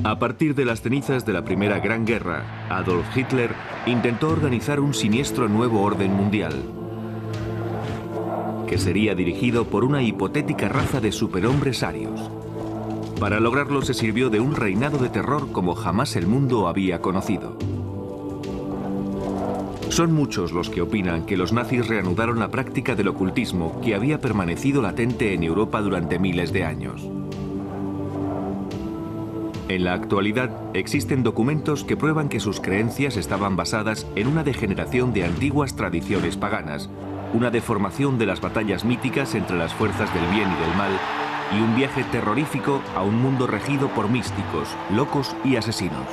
A partir de las cenizas de la Primera Gran Guerra, Adolf Hitler intentó organizar un siniestro nuevo orden mundial, que sería dirigido por una hipotética raza de superhombres arios. Para lograrlo se sirvió de un reinado de terror como jamás el mundo había conocido. Son muchos los que opinan que los nazis reanudaron la práctica del ocultismo que había permanecido latente en Europa durante miles de años. En la actualidad existen documentos que prueban que sus creencias estaban basadas en una degeneración de antiguas tradiciones paganas, una deformación de las batallas míticas entre las fuerzas del bien y del mal, y un viaje terrorífico a un mundo regido por místicos, locos y asesinos.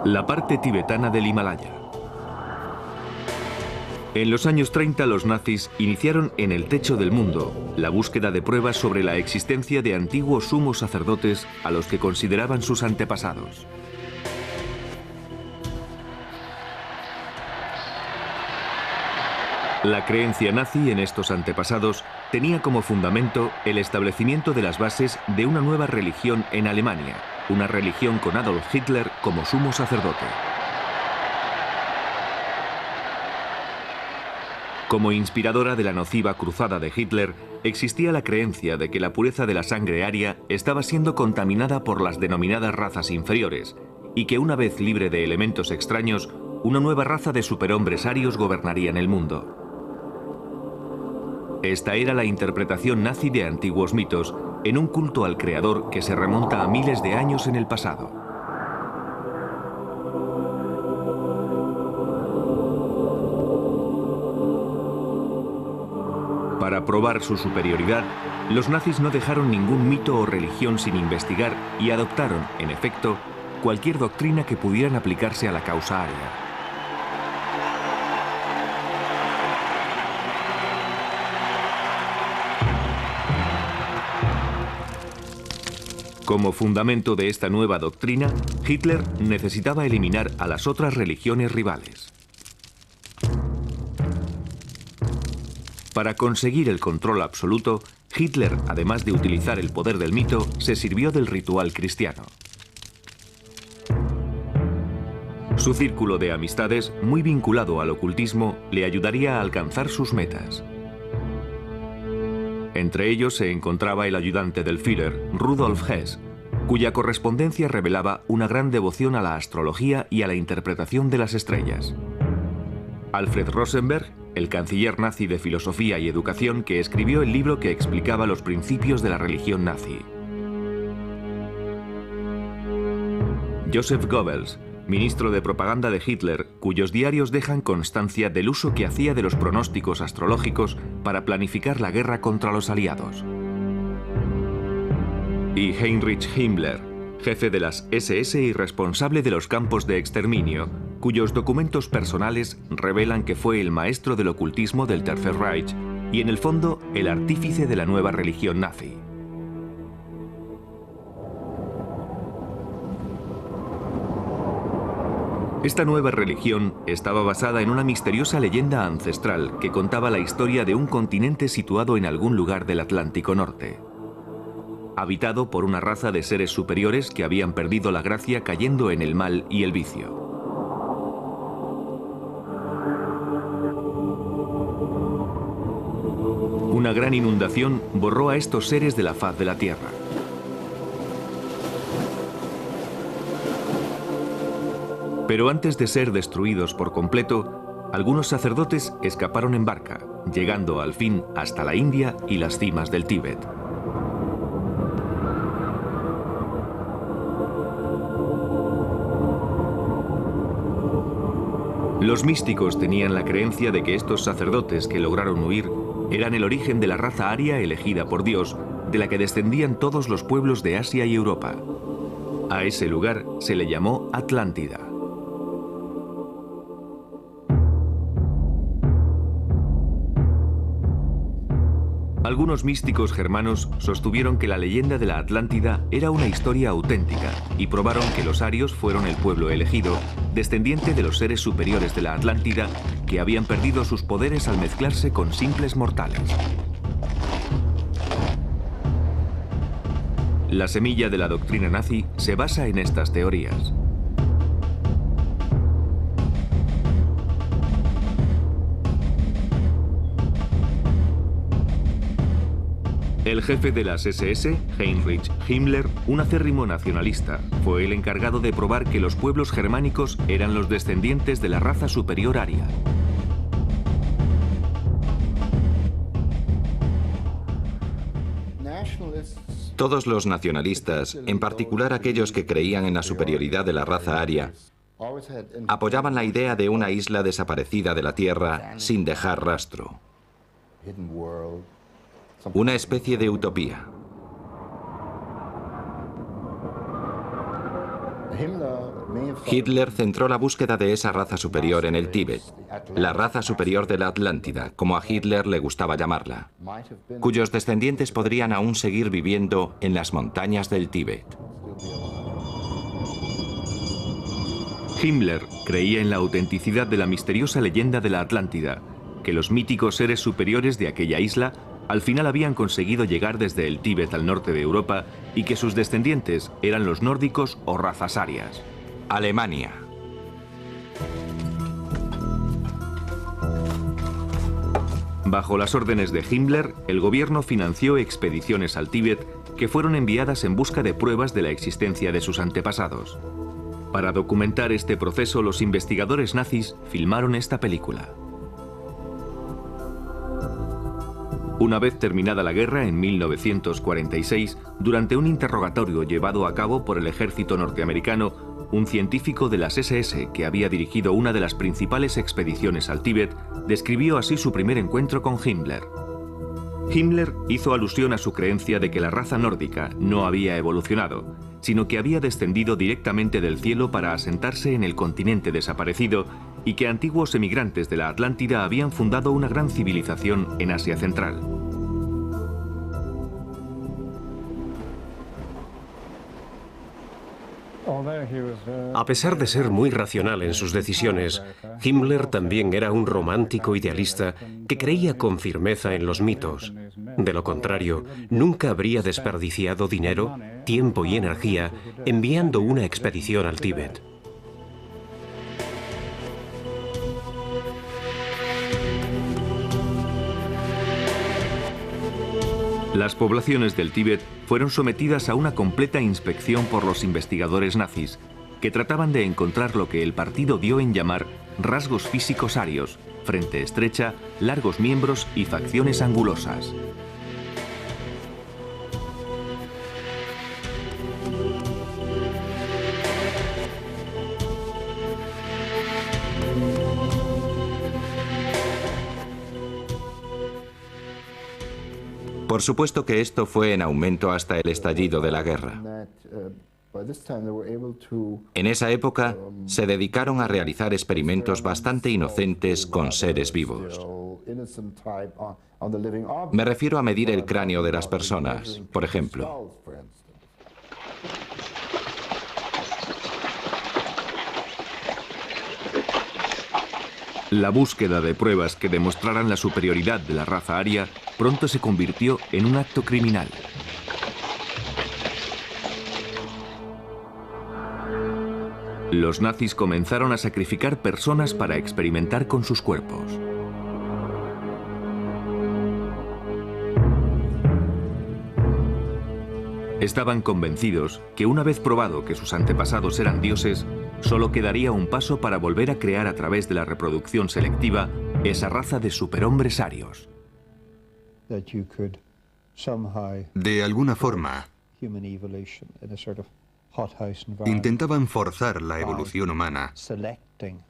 La parte tibetana del Himalaya. En los años 30 los nazis iniciaron en el techo del mundo la búsqueda de pruebas sobre la existencia de antiguos sumos sacerdotes a los que consideraban sus antepasados. La creencia nazi en estos antepasados tenía como fundamento el establecimiento de las bases de una nueva religión en Alemania, una religión con Adolf Hitler como sumo sacerdote. Como inspiradora de la nociva cruzada de Hitler, existía la creencia de que la pureza de la sangre aria estaba siendo contaminada por las denominadas razas inferiores, y que una vez libre de elementos extraños, una nueva raza de superhombres arios gobernarían el mundo. Esta era la interpretación nazi de antiguos mitos, en un culto al creador que se remonta a miles de años en el pasado. Para probar su superioridad, los nazis no dejaron ningún mito o religión sin investigar y adoptaron, en efecto, cualquier doctrina que pudieran aplicarse a la causa aria. Como fundamento de esta nueva doctrina, Hitler necesitaba eliminar a las otras religiones rivales. Para conseguir el control absoluto, Hitler, además de utilizar el poder del mito, se sirvió del ritual cristiano. Su círculo de amistades, muy vinculado al ocultismo, le ayudaría a alcanzar sus metas. Entre ellos se encontraba el ayudante del Führer, Rudolf Hess, cuya correspondencia revelaba una gran devoción a la astrología y a la interpretación de las estrellas. Alfred Rosenberg, el canciller nazi de filosofía y educación que escribió el libro que explicaba los principios de la religión nazi. Joseph Goebbels, ministro de propaganda de Hitler, cuyos diarios dejan constancia del uso que hacía de los pronósticos astrológicos para planificar la guerra contra los aliados. Y Heinrich Himmler, jefe de las SS y responsable de los campos de exterminio, cuyos documentos personales revelan que fue el maestro del ocultismo del Tercer Reich y en el fondo el artífice de la nueva religión nazi. Esta nueva religión estaba basada en una misteriosa leyenda ancestral que contaba la historia de un continente situado en algún lugar del Atlántico Norte, habitado por una raza de seres superiores que habían perdido la gracia cayendo en el mal y el vicio. Una gran inundación borró a estos seres de la faz de la tierra. Pero antes de ser destruidos por completo, algunos sacerdotes escaparon en barca, llegando al fin hasta la India y las cimas del Tíbet. Los místicos tenían la creencia de que estos sacerdotes que lograron huir Eran el origen de la raza aria elegida por Dios, de la que descendían todos los pueblos de Asia y Europa. A ese lugar se le llamó Atlántida. Algunos místicos germanos sostuvieron que la leyenda de la Atlántida era una historia auténtica y probaron que los arios fueron el pueblo elegido, descendiente de los seres superiores de la Atlántida, que habían perdido sus poderes al mezclarse con simples mortales. La semilla de la doctrina nazi se basa en estas teorías. El jefe de las SS, Heinrich Himmler, un acérrimo nacionalista, fue el encargado de probar que los pueblos germánicos eran los descendientes de la raza superior aria. Todos los nacionalistas, en particular aquellos que creían en la superioridad de la raza aria, apoyaban la idea de una isla desaparecida de la Tierra sin dejar rastro. Una especie de utopía. Hitler centró la búsqueda de esa raza superior en el Tíbet, la raza superior de la Atlántida, como a Hitler le gustaba llamarla, cuyos descendientes podrían aún seguir viviendo en las montañas del Tíbet. Himmler creía en la autenticidad de la misteriosa leyenda de la Atlántida, que los míticos seres superiores de aquella isla al final habían conseguido llegar desde el Tíbet al norte de Europa y que sus descendientes eran los nórdicos o razas arias. Alemania. Bajo las órdenes de Himmler, el gobierno financió expediciones al Tíbet que fueron enviadas en busca de pruebas de la existencia de sus antepasados. Para documentar este proceso, los investigadores nazis filmaron esta película. Una vez terminada la guerra en 1946, durante un interrogatorio llevado a cabo por el ejército norteamericano, un científico de las SS que había dirigido una de las principales expediciones al Tíbet describió así su primer encuentro con Himmler. Himmler hizo alusión a su creencia de que la raza nórdica no había evolucionado, sino que había descendido directamente del cielo para asentarse en el continente desaparecido y que antiguos emigrantes de la Atlántida habían fundado una gran civilización en Asia Central. A pesar de ser muy racional en sus decisiones, Himmler también era un romántico idealista que creía con firmeza en los mitos. De lo contrario, nunca habría desperdiciado dinero, tiempo y energía enviando una expedición al Tíbet. Las poblaciones del Tíbet fueron sometidas a una completa inspección por los investigadores nazis, que trataban de encontrar lo que el partido dio en llamar rasgos físicos arios, frente estrecha, largos miembros y facciones angulosas. Por supuesto que esto fue en aumento hasta el estallido de la guerra. En esa época se dedicaron a realizar experimentos bastante inocentes con seres vivos. Me refiero a medir el cráneo de las personas, por ejemplo. La búsqueda de pruebas que demostraran la superioridad de la raza aria pronto se convirtió en un acto criminal. Los nazis comenzaron a sacrificar personas para experimentar con sus cuerpos. Estaban convencidos que una vez probado que sus antepasados eran dioses, solo quedaría un paso para volver a crear a través de la reproducción selectiva esa raza de superhombres arios. De alguna forma, intentaban forzar la evolución humana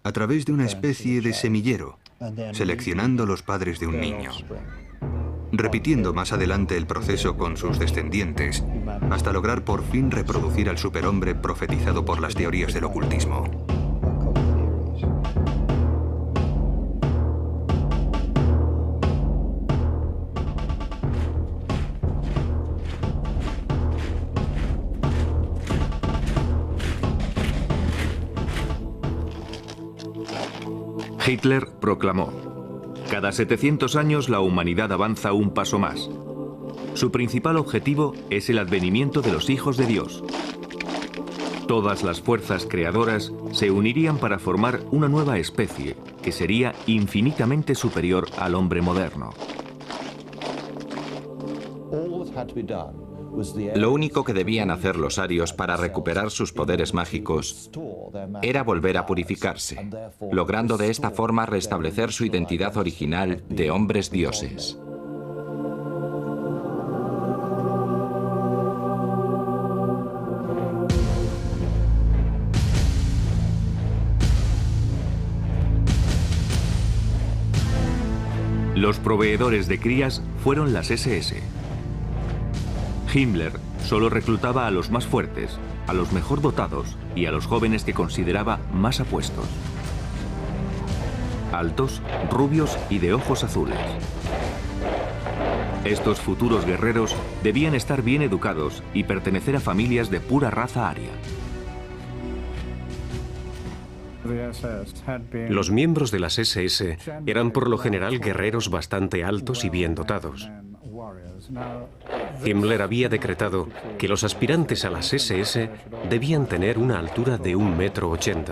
a través de una especie de semillero, seleccionando los padres de un niño. repitiendo más adelante el proceso con sus descendientes, hasta lograr por fin reproducir al superhombre profetizado por las teorías del ocultismo. Hitler proclamó: cada 700 años la humanidad avanza un paso más. Su principal objetivo es el advenimiento de los hijos de Dios. Todas las fuerzas creadoras se unirían para formar una nueva especie que sería infinitamente superior al hombre moderno. Lo único que debían hacer los arios para recuperar sus poderes mágicos era volver a purificarse, logrando de esta forma restablecer su identidad original de hombres dioses. Los proveedores de crías fueron las SS. Himmler solo reclutaba a los más fuertes, a los mejor dotados y a los jóvenes que consideraba más apuestos. Altos, rubios y de ojos azules. Estos futuros guerreros debían estar bien educados y pertenecer a familias de pura raza aria. Los miembros de las SS eran por lo general guerreros bastante altos y bien dotados. Himmler había decretado que los aspirantes a las SS debían tener una altura de 1,80 m.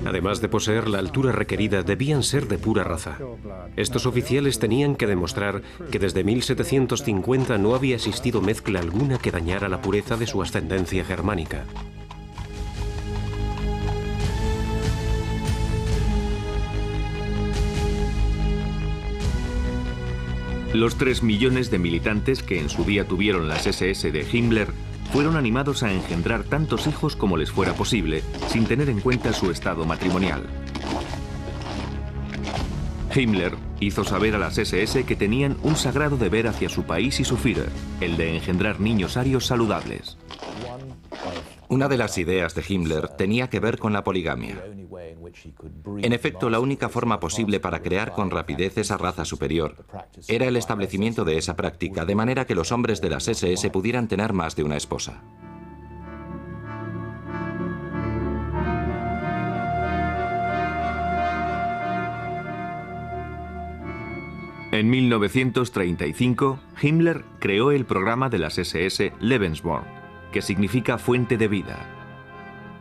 Además de poseer la altura requerida, debían ser de pura raza. Estos oficiales tenían que demostrar que desde 1750 no había existido mezcla alguna que dañara la pureza de su ascendencia germánica. Los 3 millones de militantes que en su día tuvieron las SS de Himmler fueron animados a engendrar tantos hijos como les fuera posible, sin tener en cuenta su estado matrimonial. Himmler hizo saber a las SS que tenían un sagrado deber hacia su país y su Führer, el de engendrar niños arios saludables. Una de las ideas de Himmler tenía que ver con la poligamia. En efecto, la única forma posible para crear con rapidez esa raza superior era el establecimiento de esa práctica, de manera que los hombres de las SS pudieran tener más de una esposa. En 1935, Himmler creó el programa de las SS Lebensborn, que significa fuente de vida.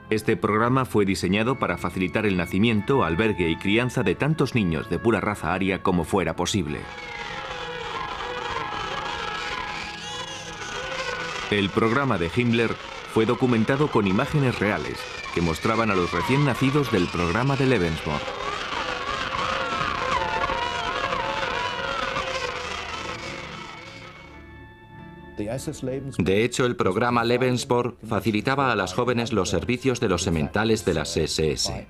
Este programa fue diseñado para facilitar el nacimiento, albergue y crianza de tantos niños de pura raza aria como fuera posible. El programa de Himmler fue documentado con imágenes reales que mostraban a los recién nacidos del programa de Lebensborn. De hecho, el programa Lebensborn facilitaba a las jóvenes los servicios de los sementales de las SS.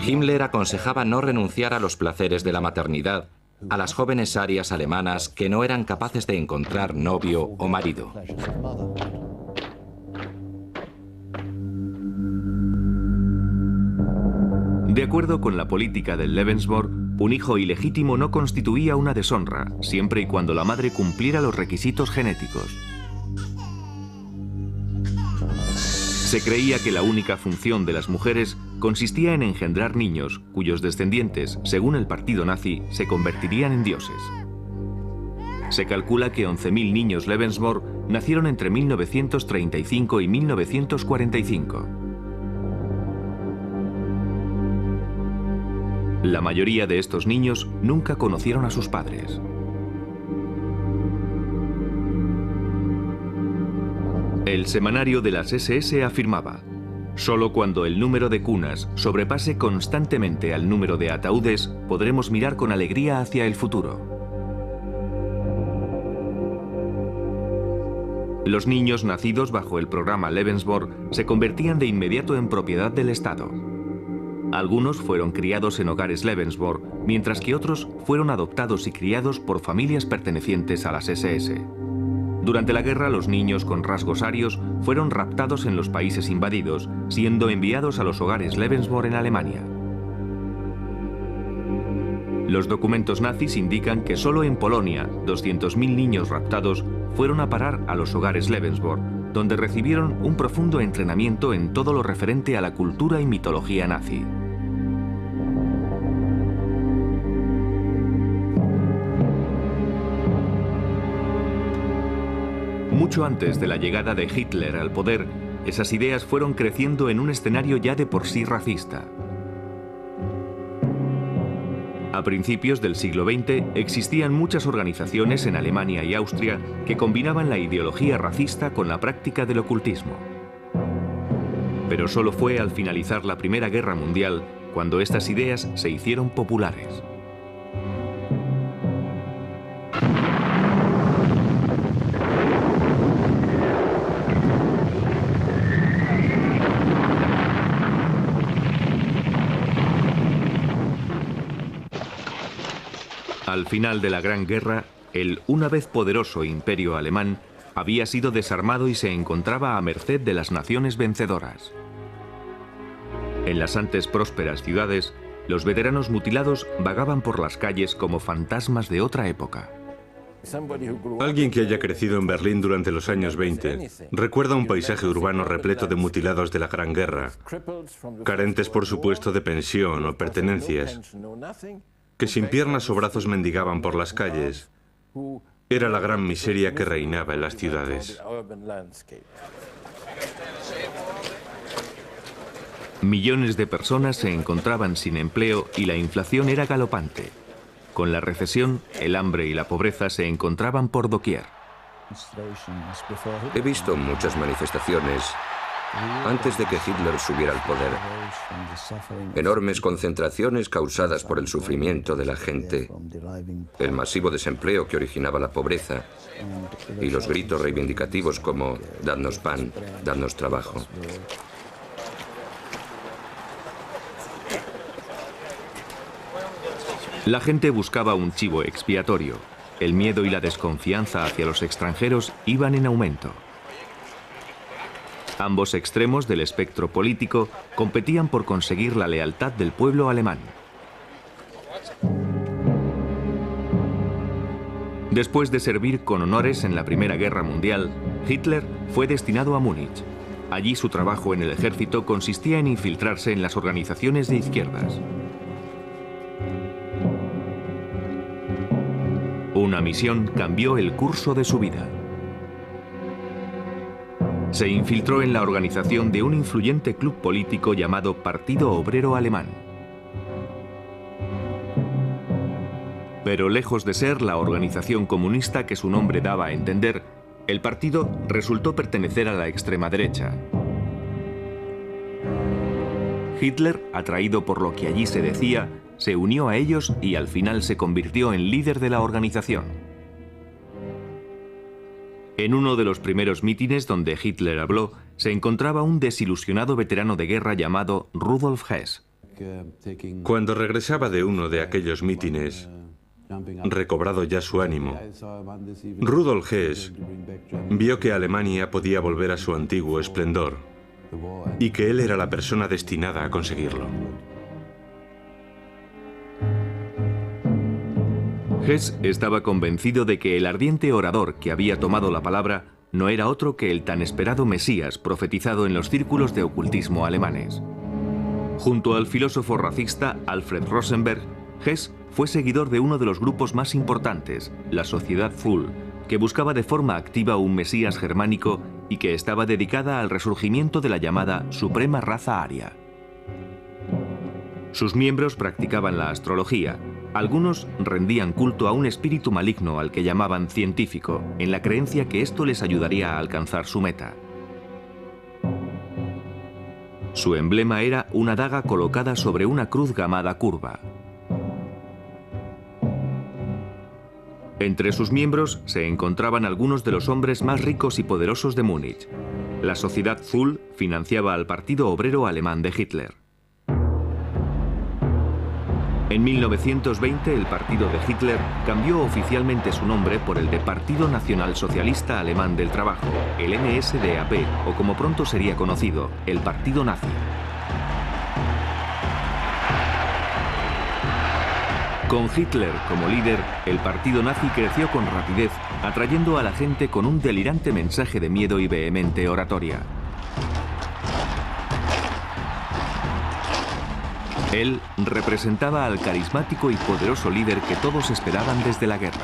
Himmler aconsejaba no renunciar a los placeres de la maternidad a las jóvenes arias alemanas que no eran capaces de encontrar novio o marido. De acuerdo con la política del Lebensborn, un hijo ilegítimo no constituía una deshonra, siempre y cuando la madre cumpliera los requisitos genéticos. Se creía que la única función de las mujeres consistía en engendrar niños, cuyos descendientes, según el partido nazi, se convertirían en dioses. Se calcula que 11.000 niños Lebensborn nacieron entre 1935 y 1945. La mayoría de estos niños nunca conocieron a sus padres. El semanario de las SS afirmaba: solo cuando el número de cunas sobrepase constantemente al número de ataúdes podremos mirar con alegría hacia el futuro. Los niños nacidos bajo el programa Lebensborn se convertían de inmediato en propiedad del Estado. Algunos fueron criados en hogares Lebensborn, mientras que otros fueron adoptados y criados por familias pertenecientes a las SS. Durante la guerra, los niños con rasgos arios fueron raptados en los países invadidos, siendo enviados a los hogares Lebensborn en Alemania. Los documentos nazis indican que solo en Polonia 200.000 niños raptados fueron a parar a los hogares Lebensborn, donde recibieron un profundo entrenamiento en todo lo referente a la cultura y mitología nazi. Mucho antes de la llegada de Hitler al poder, esas ideas fueron creciendo en un escenario ya de por sí racista. A principios del siglo XX existían muchas organizaciones en Alemania y Austria que combinaban la ideología racista con la práctica del ocultismo. Pero solo fue al finalizar la Primera Guerra Mundial cuando estas ideas se hicieron populares. Al final de la Gran Guerra, el una vez poderoso imperio alemán había sido desarmado y se encontraba a merced de las naciones vencedoras. En las antes prósperas ciudades, los veteranos mutilados vagaban por las calles como fantasmas de otra época. Alguien que haya crecido en Berlín durante los años 20 recuerda un paisaje urbano repleto de mutilados de la Gran Guerra, carentes por supuesto de pensión o pertenencias, que sin piernas o brazos mendigaban por las calles. Era la gran miseria que reinaba en las ciudades. Millones de personas se encontraban sin empleo y la inflación era galopante. Con la recesión, el hambre y la pobreza se encontraban por doquier. He visto muchas manifestaciones antes de que Hitler subiera al poder. Enormes concentraciones causadas por el sufrimiento de la gente, el masivo desempleo que originaba la pobreza y los gritos reivindicativos como «dadnos pan, dadnos trabajo». La gente buscaba un chivo expiatorio. El miedo y la desconfianza hacia los extranjeros iban en aumento. Ambos extremos del espectro político competían por conseguir la lealtad del pueblo alemán. Después de servir con honores en la Primera Guerra Mundial, Hitler fue destinado a Múnich. Allí su trabajo en el ejército consistía en infiltrarse en las organizaciones de izquierdas. Una misión cambió el curso de su vida. Se infiltró en la organización de un influyente club político llamado Partido Obrero Alemán. Pero lejos de ser la organización comunista que su nombre daba a entender, el partido resultó pertenecer a la extrema derecha. Hitler, atraído por lo que allí se decía, se unió a ellos y al final se convirtió en líder de la organización. En uno de los primeros mítines donde Hitler habló, se encontraba un desilusionado veterano de guerra llamado Rudolf Hess. Cuando regresaba de uno de aquellos mítines, recobrado ya su ánimo, Rudolf Hess vio que Alemania podía volver a su antiguo esplendor y que él era la persona destinada a conseguirlo. Hess estaba convencido de que el ardiente orador que había tomado la palabra no era otro que el tan esperado Mesías profetizado en los círculos de ocultismo alemanes. Junto al filósofo racista Alfred Rosenberg, Hess fue seguidor de uno de los grupos más importantes, la Sociedad Full, que buscaba de forma activa un Mesías germánico y que estaba dedicada al resurgimiento de la llamada Suprema Raza Aria. Sus miembros practicaban la astrología. Algunos rendían culto a un espíritu maligno al que llamaban científico, en la creencia que esto les ayudaría a alcanzar su meta. Su emblema era una daga colocada sobre una cruz gamada curva. Entre sus miembros se encontraban algunos de los hombres más ricos y poderosos de Múnich. La Sociedad Thule financiaba al Partido Obrero Alemán de Hitler. En 1920 el partido de Hitler cambió oficialmente su nombre por el de Partido Nacional Socialista Alemán del Trabajo, el NSDAP, o como pronto sería conocido, el Partido Nazi. Con Hitler como líder, el partido nazi creció con rapidez, atrayendo a la gente con un delirante mensaje de miedo y vehemente oratoria. Él representaba al carismático y poderoso líder que todos esperaban desde la guerra.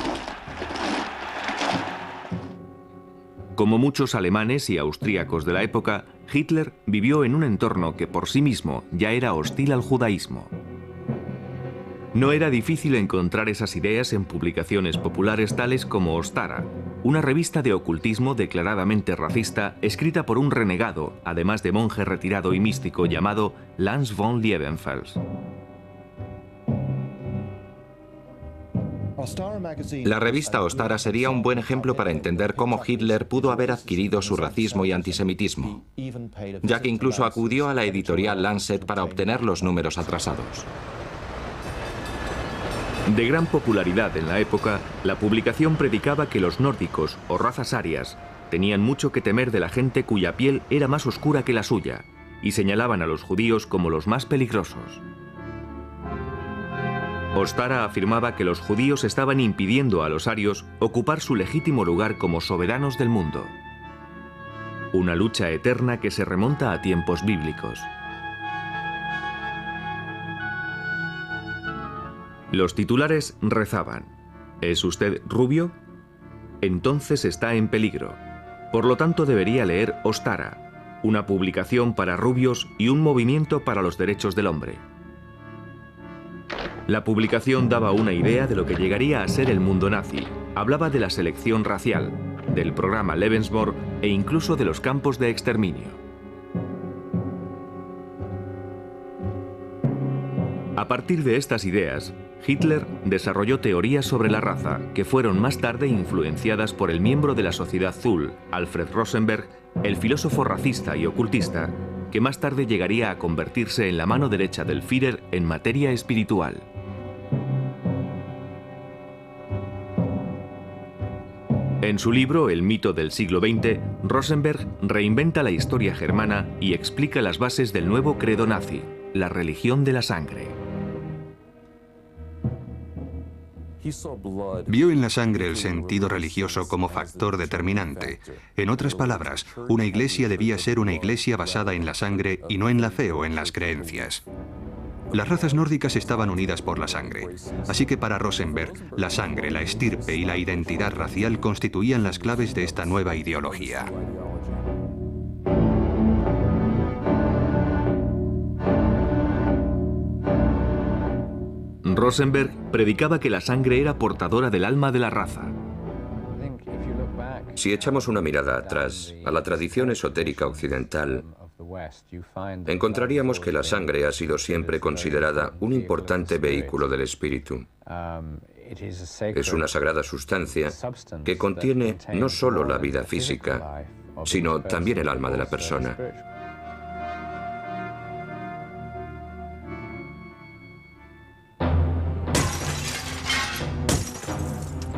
Como muchos alemanes y austríacos de la época, Hitler vivió en un entorno que por sí mismo ya era hostil al judaísmo. No era difícil encontrar esas ideas en publicaciones populares tales como Ostara, una revista de ocultismo declaradamente racista escrita por un renegado, además de monje retirado y místico llamado Lanz von Liebenfels. La revista Ostara sería un buen ejemplo para entender cómo Hitler pudo haber adquirido su racismo y antisemitismo, ya que incluso acudió a la editorial Lancet para obtener los números atrasados. De gran popularidad en la época, la publicación predicaba que los nórdicos, o razas arias, tenían mucho que temer de la gente cuya piel era más oscura que la suya, y señalaban a los judíos como los más peligrosos. Ostara afirmaba que los judíos estaban impidiendo a los arios ocupar su legítimo lugar como soberanos del mundo. Una lucha eterna que se remonta a tiempos bíblicos. Los titulares rezaban: ¿es usted rubio? Entonces está en peligro. Por lo tanto debería leer Ostara, una publicación para rubios y un movimiento para los derechos del hombre. La publicación daba una idea de lo que llegaría a ser el mundo nazi. Hablaba de la selección racial, del programa Lebensborn e incluso de los campos de exterminio. A partir de estas ideas, Hitler desarrolló teorías sobre la raza, que fueron más tarde influenciadas por el miembro de la Sociedad Thule, Alfred Rosenberg, el filósofo racista y ocultista, que más tarde llegaría a convertirse en la mano derecha del Führer en materia espiritual. En su libro El mito del siglo XX, Rosenberg reinventa la historia germana y explica las bases del nuevo credo nazi, la religión de la sangre. Vio en la sangre el sentido religioso como factor determinante. En otras palabras, una iglesia debía ser una iglesia basada en la sangre y no en la fe o en las creencias. Las razas nórdicas estaban unidas por la sangre, así que para Rosenberg, la sangre, la estirpe y la identidad racial constituían las claves de esta nueva ideología. Rosenberg predicaba que la sangre era portadora del alma de la raza. Si echamos una mirada atrás a la tradición esotérica occidental, encontraríamos que la sangre ha sido siempre considerada un importante vehículo del espíritu. Es una sagrada sustancia que contiene no solo la vida física, sino también el alma de la persona.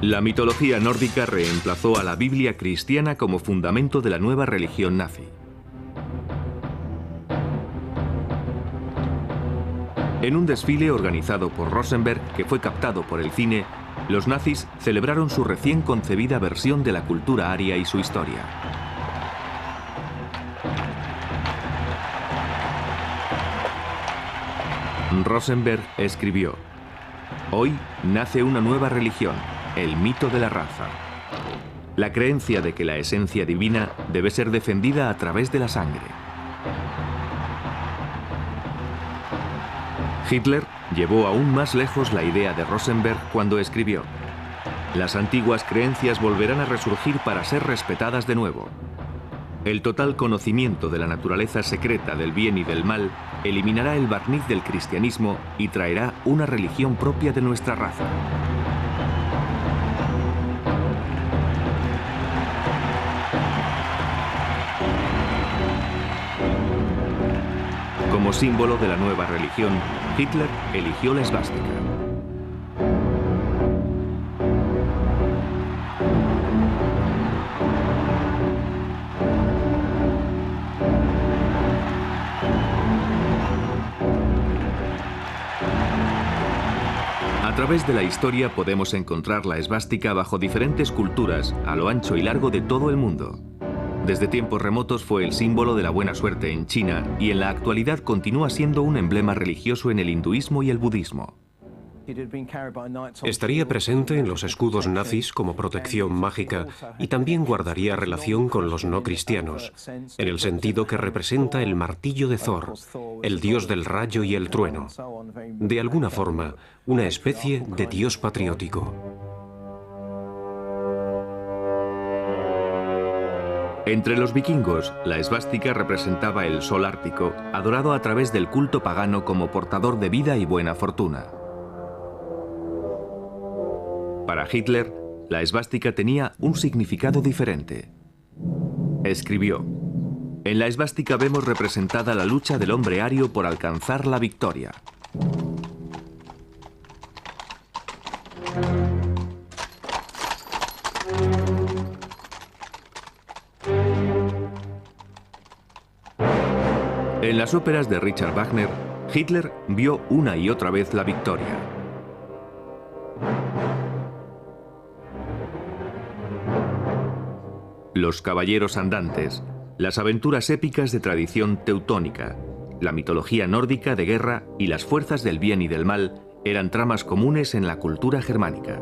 La mitología nórdica reemplazó a la Biblia cristiana como fundamento de la nueva religión nazi. En un desfile organizado por Rosenberg, que fue captado por el cine, los nazis celebraron su recién concebida versión de la cultura aria y su historia. Rosenberg escribió: «Hoy nace una nueva religión, el mito de la raza. La creencia de que la esencia divina debe ser defendida a través de la sangre». Hitler llevó aún más lejos la idea de Rosenberg cuando escribió: «Las antiguas creencias volverán a resurgir para ser respetadas de nuevo. El total conocimiento de la naturaleza secreta del bien y del mal eliminará el barniz del cristianismo y traerá una religión propia de nuestra raza». Como símbolo de la nueva religión, Hitler eligió la esvástica. A través de la historia podemos encontrar la esvástica bajo diferentes culturas a lo ancho y largo de todo el mundo. Desde tiempos remotos fue el símbolo de la buena suerte en China y en la actualidad continúa siendo un emblema religioso en el hinduismo y el budismo. Estaría presente en los escudos nazis como protección mágica y también guardaría relación con los no cristianos, en el sentido que representa el martillo de Thor, el dios del rayo y el trueno. De alguna forma, una especie de dios patriótico. Entre los vikingos, la esvástica representaba el sol ártico, adorado a través del culto pagano como portador de vida y buena fortuna. Para Hitler, la esvástica tenía un significado diferente. Escribió: "En la esvástica vemos representada la lucha del hombre ario por alcanzar la victoria". En las óperas de Richard Wagner, Hitler vio una y otra vez la victoria. Los caballeros andantes, las aventuras épicas de tradición teutónica, la mitología nórdica de guerra y las fuerzas del bien y del mal eran tramas comunes en la cultura germánica.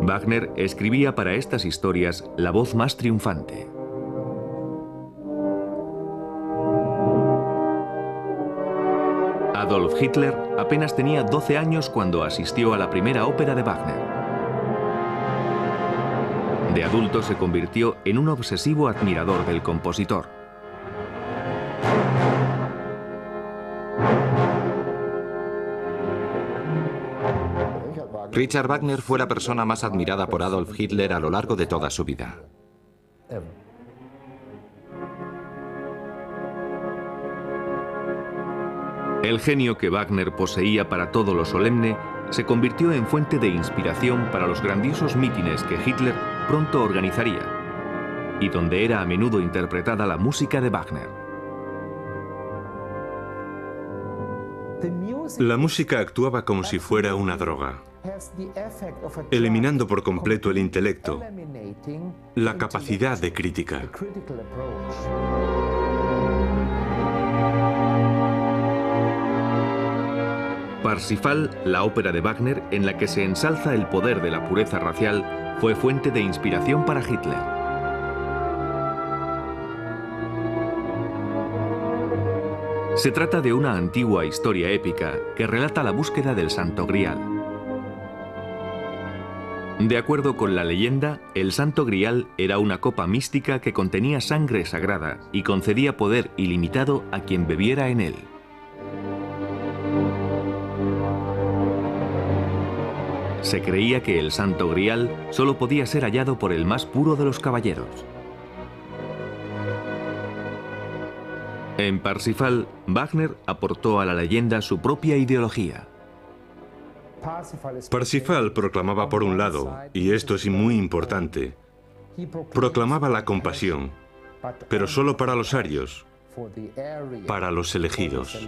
Wagner escribía para estas historias la voz más triunfante. Adolf Hitler apenas tenía 12 años cuando asistió a la primera ópera de Wagner. De adulto se convirtió en un obsesivo admirador del compositor. Richard Wagner fue la persona más admirada por Adolf Hitler a lo largo de toda su vida. El genio que Wagner poseía para todo lo solemne se convirtió en fuente de inspiración para los grandiosos mítines que Hitler pronto organizaría, y donde era a menudo interpretada la música de Wagner. La música actuaba como si fuera una droga, eliminando por completo el intelecto, la capacidad de crítica. Parsifal, la ópera de Wagner en la que se ensalza el poder de la pureza racial, fue fuente de inspiración para Hitler. Se trata de una antigua historia épica que relata la búsqueda del Santo Grial. De acuerdo con la leyenda, el Santo Grial era una copa mística que contenía sangre sagrada y concedía poder ilimitado a quien bebiera en él. Se creía que el Santo Grial solo podía ser hallado por el más puro de los caballeros. En Parsifal, Wagner aportó a la leyenda su propia ideología. Parsifal proclamaba por un lado, y esto es muy importante, proclamaba la compasión, pero solo para los arios, para los elegidos.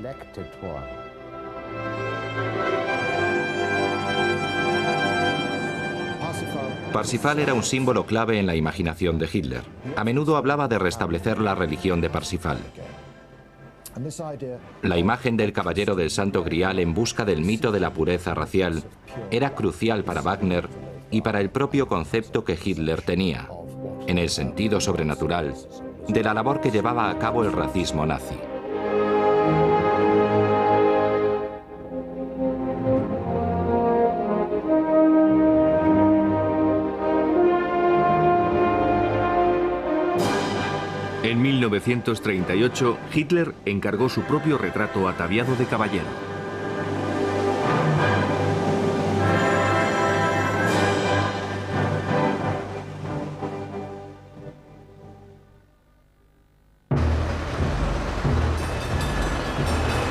Parsifal era un símbolo clave en la imaginación de Hitler. A menudo hablaba de restablecer la religión de Parsifal. La imagen del caballero del Santo Grial en busca del mito de la pureza racial era crucial para Wagner y para el propio concepto que Hitler tenía, en el sentido sobrenatural, de la labor que llevaba a cabo el racismo nazi. En 1938, Hitler encargó su propio retrato ataviado de caballero.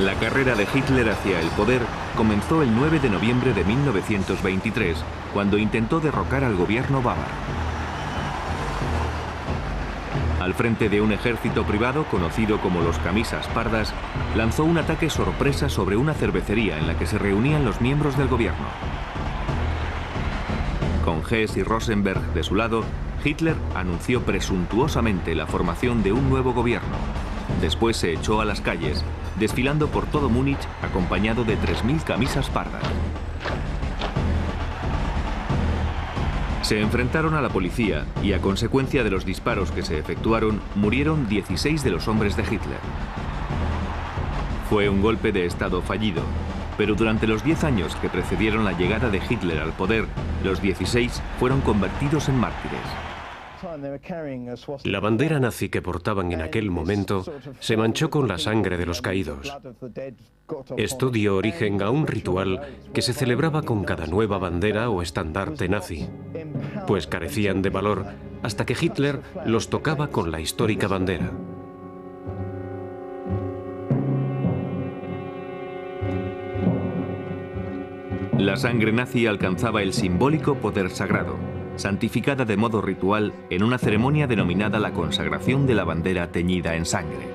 La carrera de Hitler hacia el poder comenzó el 9 de noviembre de 1923, cuando intentó derrocar al gobierno bávaro. Al frente de un ejército privado conocido como los Camisas Pardas, lanzó un ataque sorpresa sobre una cervecería en la que se reunían los miembros del gobierno. Con Hess y Rosenberg de su lado, Hitler anunció presuntuosamente la formación de un nuevo gobierno. Después se echó a las calles, desfilando por todo Múnich acompañado de 3.000 camisas pardas. Se enfrentaron a la policía y, a consecuencia de los disparos que se efectuaron, murieron 16 de los hombres de Hitler. Fue un golpe de Estado fallido, pero durante los 10 años que precedieron la llegada de Hitler al poder, los 16 fueron convertidos en mártires. La bandera nazi que portaban en aquel momento se manchó con la sangre de los caídos. Esto dio origen a un ritual que se celebraba con cada nueva bandera o estandarte nazi, pues carecían de valor hasta que Hitler los tocaba con la histórica bandera. La sangre nazi alcanzaba el simbólico poder sagrado, santificada de modo ritual en una ceremonia denominada la consagración de la bandera teñida en sangre.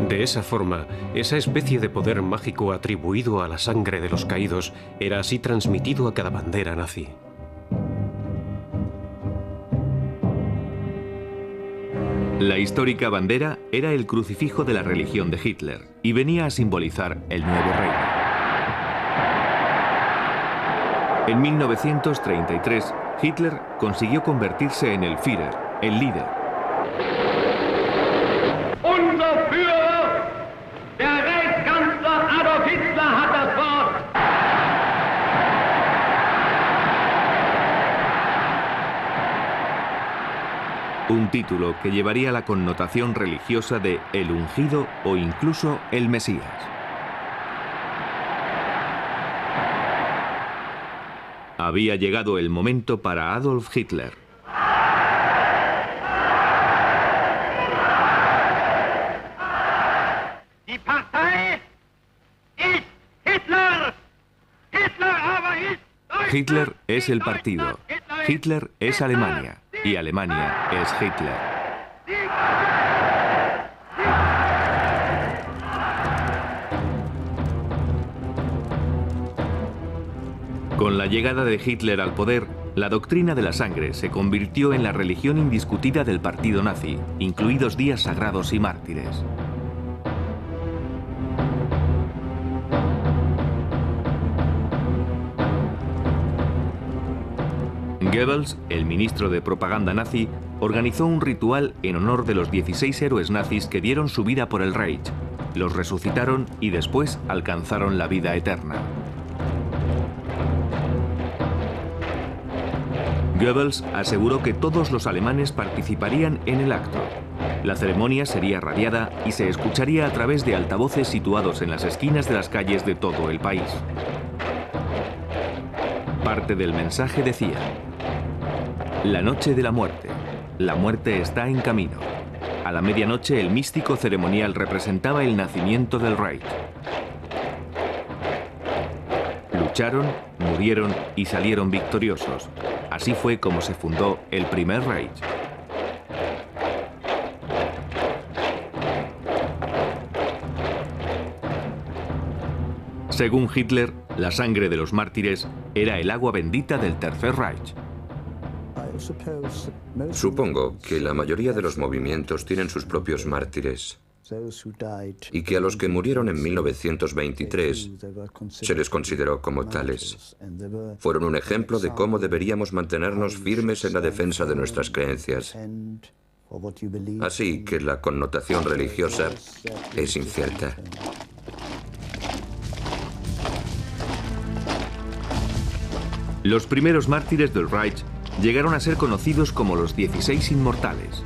De esa forma, esa especie de poder mágico atribuido a la sangre de los caídos era así transmitido a cada bandera nazi. La histórica bandera era el crucifijo de la religión de Hitler y venía a simbolizar el nuevo reino. En 1933, Hitler consiguió convertirse en el Führer, el líder. Unser Führer, der Reichskanzler Adolf Hitler, hat das Wort. Un título que llevaría la connotación religiosa de el ungido o incluso el Mesías. Había llegado el momento para Adolf Hitler. Die Partei ist Hitler. Hitler es el partido. Hitler es Alemania. Y Alemania es Hitler. Con la llegada de Hitler al poder, la doctrina de la sangre se convirtió en la religión indiscutida del partido nazi, incluidos días sagrados y mártires. Goebbels, el ministro de propaganda nazi, organizó un ritual en honor de los 16 héroes nazis que dieron su vida por el Reich, los resucitaron y después alcanzaron la vida eterna. Goebbels aseguró que todos los alemanes participarían en el acto. La ceremonia sería radiada y se escucharía a través de altavoces situados en las esquinas de las calles de todo el país. Parte del mensaje decía: la noche de la muerte está en camino. A la medianoche el místico ceremonial representaba el nacimiento del Reich. Lucharon, murieron y salieron victoriosos. Así fue como se fundó el primer Reich. Según Hitler, la sangre de los mártires era el agua bendita del Tercer Reich. Supongo que la mayoría de los movimientos tienen sus propios mártires y que a los que murieron en 1923 se les consideró como tales. Fueron un ejemplo de cómo deberíamos mantenernos firmes en la defensa de nuestras creencias. Así que la connotación religiosa es incierta. Los primeros mártires del Reich llegaron a ser conocidos como los 16 inmortales.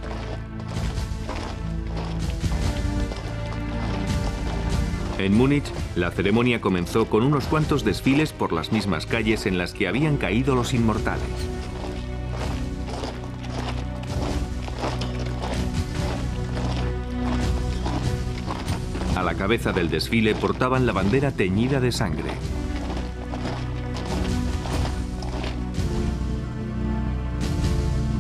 En Múnich, la ceremonia comenzó con unos cuantos desfiles por las mismas calles en las que habían caído los inmortales. A la cabeza del desfile portaban la bandera teñida de sangre.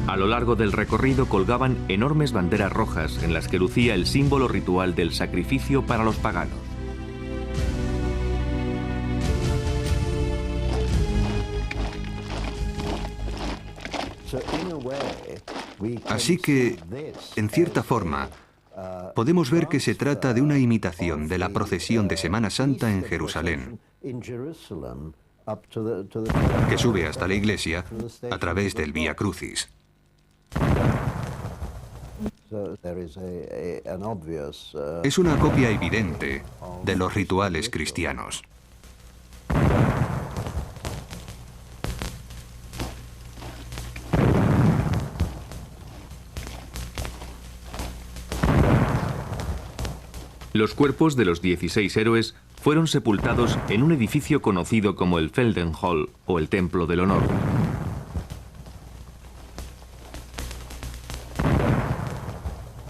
A lo largo del recorrido colgaban enormes banderas rojas en las que lucía el símbolo ritual del sacrificio para los paganos. Así que, en cierta forma, podemos ver que se trata de una imitación de la procesión de Semana Santa en Jerusalén, que sube hasta la iglesia a través del Vía Crucis. Es una copia evidente de los rituales cristianos. Los cuerpos de los 16 héroes fueron sepultados en un edificio conocido como el Feldenhall o el Templo del Honor.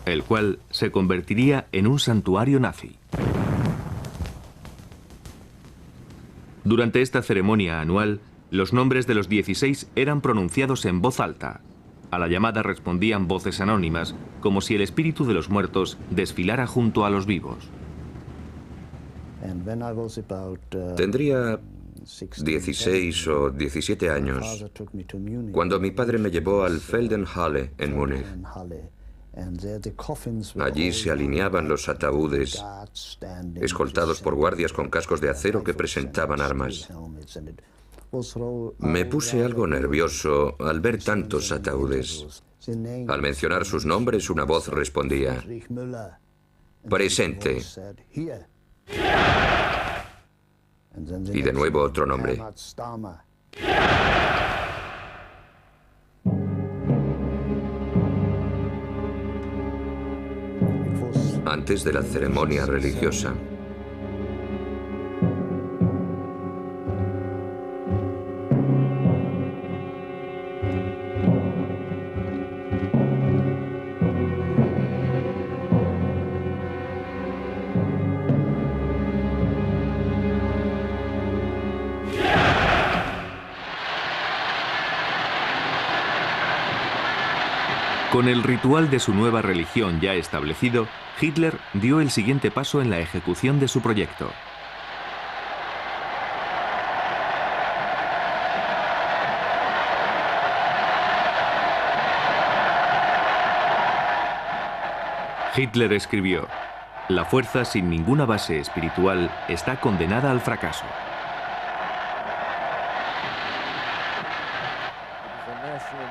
El cual se convertiría en un santuario nazi. Durante esta ceremonia anual, los nombres de los 16 eran pronunciados en voz alta. A la llamada respondían voces anónimas, como si el espíritu de los muertos desfilara junto a los vivos. Tendría 16 o 17 años cuando mi padre me llevó al Feldenhalle en Múnich. Allí se alineaban los ataúdes, escoltados por guardias con cascos de acero que presentaban armas. Me puse algo nervioso al ver tantos ataúdes. Al mencionar sus nombres, una voz respondía: «Presente». Y de nuevo otro nombre. Antes de la ceremonia religiosa. Con el ritual de su nueva religión ya establecido, Hitler dio el siguiente paso en la ejecución de su proyecto. Hitler escribió: «La fuerza sin ninguna base espiritual está condenada al fracaso».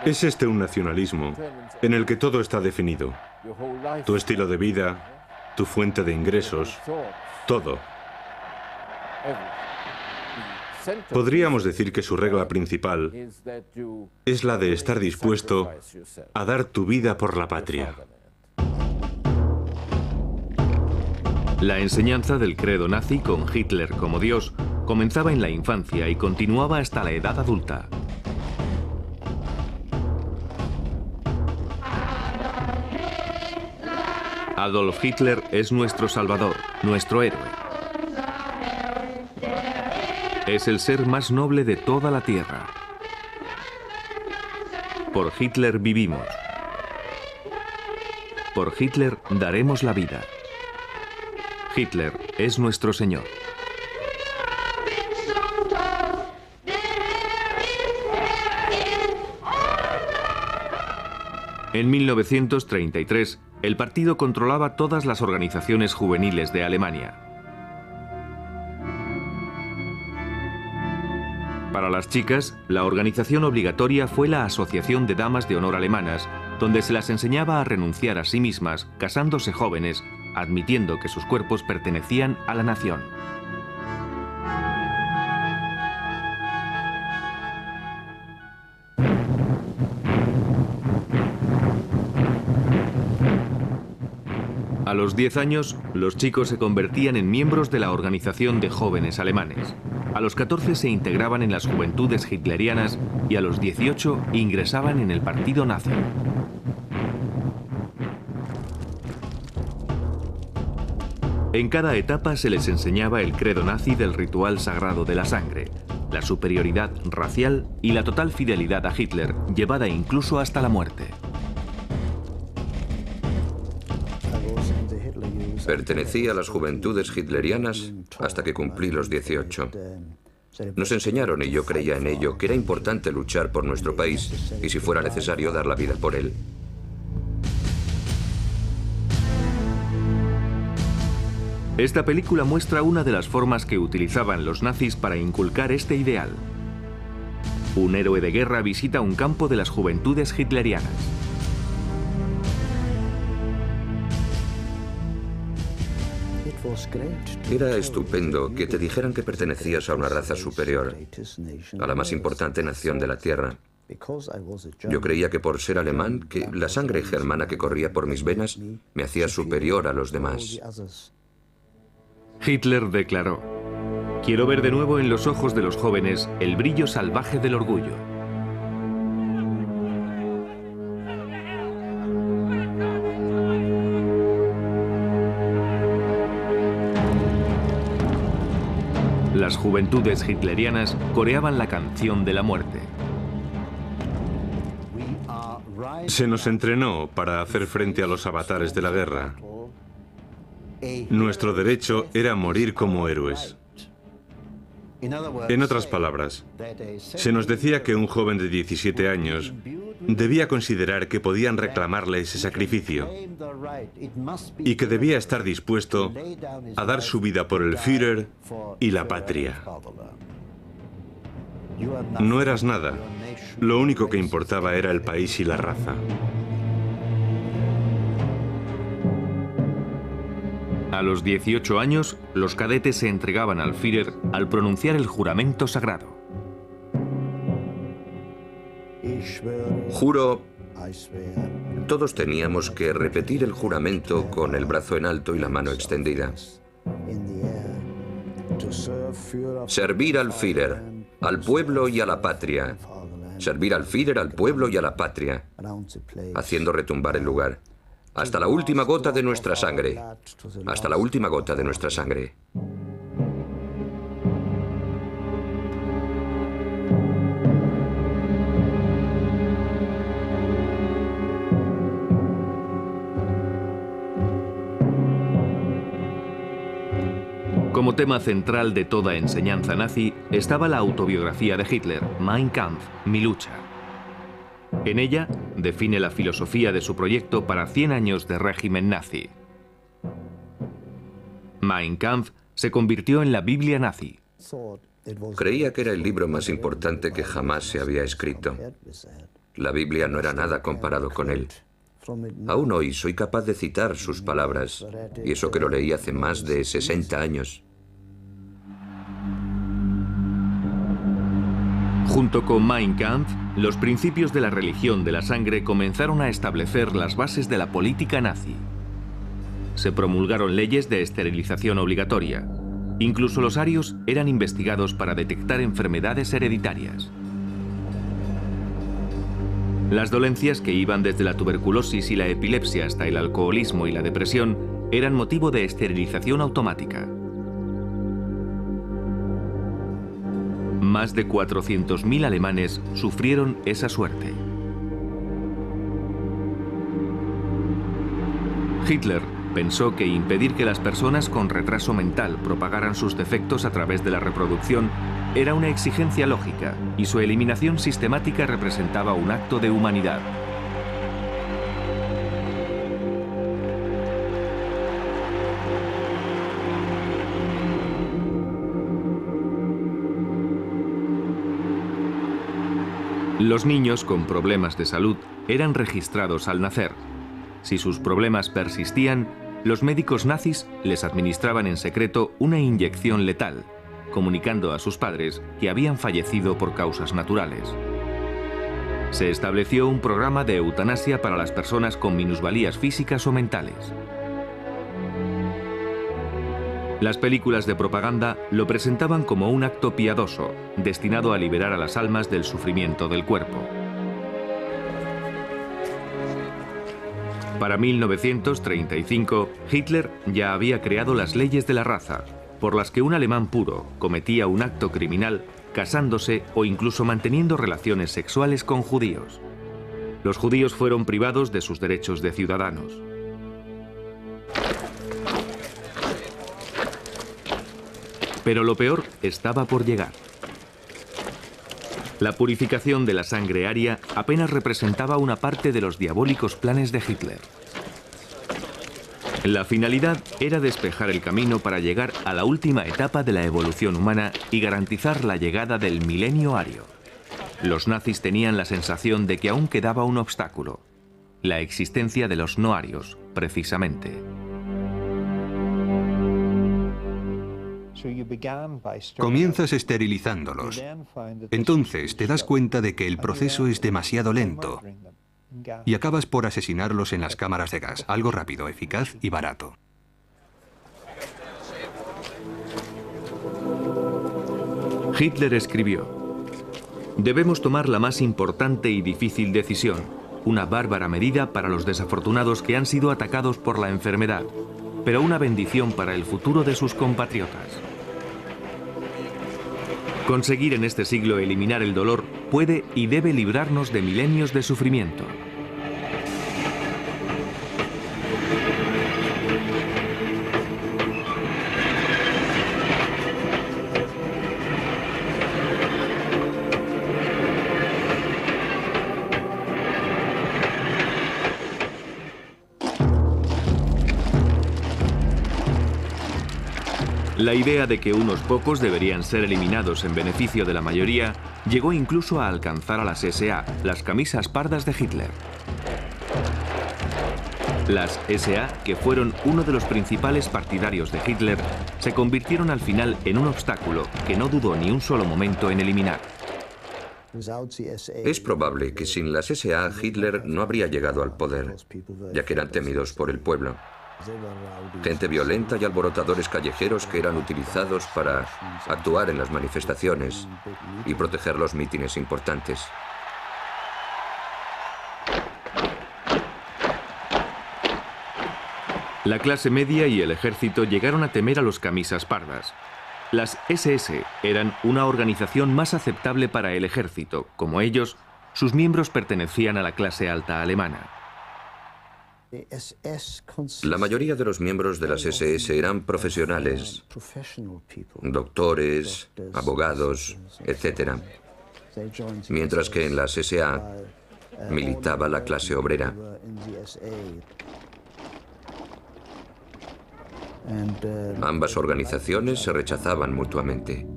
Es este un nacionalismo en el que todo está definido. Tu estilo de vida, tu fuente de ingresos, todo. Podríamos decir que su regla principal es la de estar dispuesto a dar tu vida por la patria. La enseñanza del credo nazi con Hitler como Dios comenzaba en la infancia y continuaba hasta la edad adulta. Adolf Hitler es nuestro salvador, nuestro héroe. Es el ser más noble de toda la tierra. Por Hitler vivimos. Por Hitler daremos la vida. Hitler es nuestro Señor. En 1933, el partido controlaba todas las organizaciones juveniles de Alemania. Para las chicas, la organización obligatoria fue la Asociación de Damas de Honor Alemanas, donde se las enseñaba a renunciar a sí mismas, casándose jóvenes, admitiendo que sus cuerpos pertenecían a la nación. A los 10 años, los chicos se convertían en miembros de la Organización de Jóvenes Alemanes. A los 14 se integraban en las juventudes hitlerianas y a los 18 ingresaban en el partido nazi. En cada etapa se les enseñaba el credo nazi del ritual sagrado de la sangre, la superioridad racial y la total fidelidad a Hitler, llevada incluso hasta la muerte. Pertenecí a las juventudes hitlerianas hasta que cumplí los 18. Nos enseñaron, y yo creía en ello, que era importante luchar por nuestro país y, si fuera necesario, dar la vida por él. Esta película muestra una de las formas que utilizaban los nazis para inculcar este ideal. Un héroe de guerra visita un campo de las juventudes hitlerianas. Era estupendo que te dijeran que pertenecías a una raza superior, a la más importante nación de la Tierra. Yo creía que por ser alemán, que la sangre germana que corría por mis venas me hacía superior a los demás. Hitler declaró: "Quiero ver de nuevo en los ojos de los jóvenes el brillo salvaje del orgullo". Las juventudes hitlerianas coreaban la canción de la muerte. Se nos entrenó para hacer frente a los avatares de la guerra. Nuestro derecho era morir como héroes. En otras palabras, se nos decía que un joven de 17 años debía considerar que podían reclamarle ese sacrificio y que debía estar dispuesto a dar su vida por el Führer y la patria. No eras nada. Lo único que importaba era el país y la raza. A los 18 años, los cadetes se entregaban al Führer al pronunciar el juramento sagrado. Juro. Todos teníamos que repetir el juramento con el brazo en alto y la mano extendida. Servir al Führer, al pueblo y a la patria. Servir al Führer, al pueblo y a la patria, haciendo retumbar el lugar. Hasta la última gota de nuestra sangre. Hasta la última gota de nuestra sangre. Como tema central de toda enseñanza nazi estaba la autobiografía de Hitler, Mein Kampf, Mi lucha. En ella define la filosofía de su proyecto para 100 años de régimen nazi. Mein Kampf se convirtió en la Biblia nazi. Creía que era el libro más importante que jamás se había escrito. La Biblia no era nada comparado con él. Aún hoy soy capaz de citar sus palabras, y eso que lo leí hace más de 60 años. Junto con Mein Kampf, los principios de la religión de la sangre comenzaron a establecer las bases de la política nazi. Se promulgaron leyes de esterilización obligatoria. Incluso los arios eran investigados para detectar enfermedades hereditarias. Las dolencias, que iban desde la tuberculosis y la epilepsia hasta el alcoholismo y la depresión, eran motivo de esterilización automática. Más de 400.000 alemanes sufrieron esa suerte. Hitler pensó que impedir que las personas con retraso mental propagaran sus defectos a través de la reproducción era una exigencia lógica, y su eliminación sistemática representaba un acto de humanidad. Los niños con problemas de salud eran registrados al nacer. Si sus problemas persistían, los médicos nazis les administraban en secreto una inyección letal, comunicando a sus padres que habían fallecido por causas naturales. Se estableció un programa de eutanasia para las personas con minusvalías físicas o mentales. Las películas de propaganda lo presentaban como un acto piadoso, destinado a liberar a las almas del sufrimiento del cuerpo. Para 1935, Hitler ya había creado las leyes de la raza, por las que un alemán puro cometía un acto criminal casándose o incluso manteniendo relaciones sexuales con judíos. Los judíos fueron privados de sus derechos de ciudadanos. Pero lo peor estaba por llegar. La purificación de la sangre aria apenas representaba una parte de los diabólicos planes de Hitler. La finalidad era despejar el camino para llegar a la última etapa de la evolución humana y garantizar la llegada del milenio ario. Los nazis tenían la sensación de que aún quedaba un obstáculo: la existencia de los no arios, precisamente. Comienzas esterilizándolos. Entonces te das cuenta de que el proceso es demasiado lento y acabas por asesinarlos en las cámaras de gas. Algo rápido, eficaz y barato. Hitler escribió: debemos tomar la más importante y difícil decisión, una bárbara medida para los desafortunados que han sido atacados por la enfermedad, pero una bendición para el futuro de sus compatriotas. Conseguir en este siglo eliminar el dolor puede y debe librarnos de milenios de sufrimiento. La idea de que unos pocos deberían ser eliminados en beneficio de la mayoría llegó incluso a alcanzar a las SA, las camisas pardas de Hitler. Las SA, que fueron uno de los principales partidarios de Hitler, se convirtieron al final en un obstáculo que no dudó ni un solo momento en eliminar. Es probable que sin las SA Hitler no habría llegado al poder, ya que eran temidos por el pueblo. Gente violenta y alborotadores callejeros que eran utilizados para actuar en las manifestaciones y proteger los mítines importantes. La clase media y el ejército llegaron a temer a los camisas pardas. Las SS eran una organización más aceptable para el ejército. Como ellos, sus miembros pertenecían a la clase alta alemana. La mayoría de los miembros de las SS eran profesionales, doctores, abogados, etc. Mientras que en las SA militaba la clase obrera. Ambas organizaciones se rechazaban mutuamente.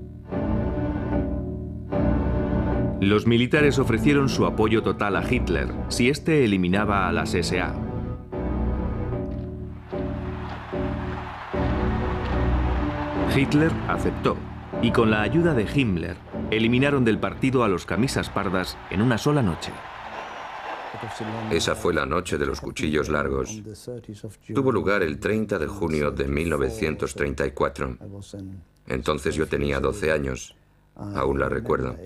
Los militares ofrecieron su apoyo total a Hitler si éste eliminaba a las SA. Hitler aceptó, y con la ayuda de Himmler, eliminaron del partido a los camisas pardas en una sola noche. Esa fue la noche de los cuchillos largos. Tuvo lugar el 30 de junio de 1934. Entonces yo tenía 12 años. Aún la recuerdo.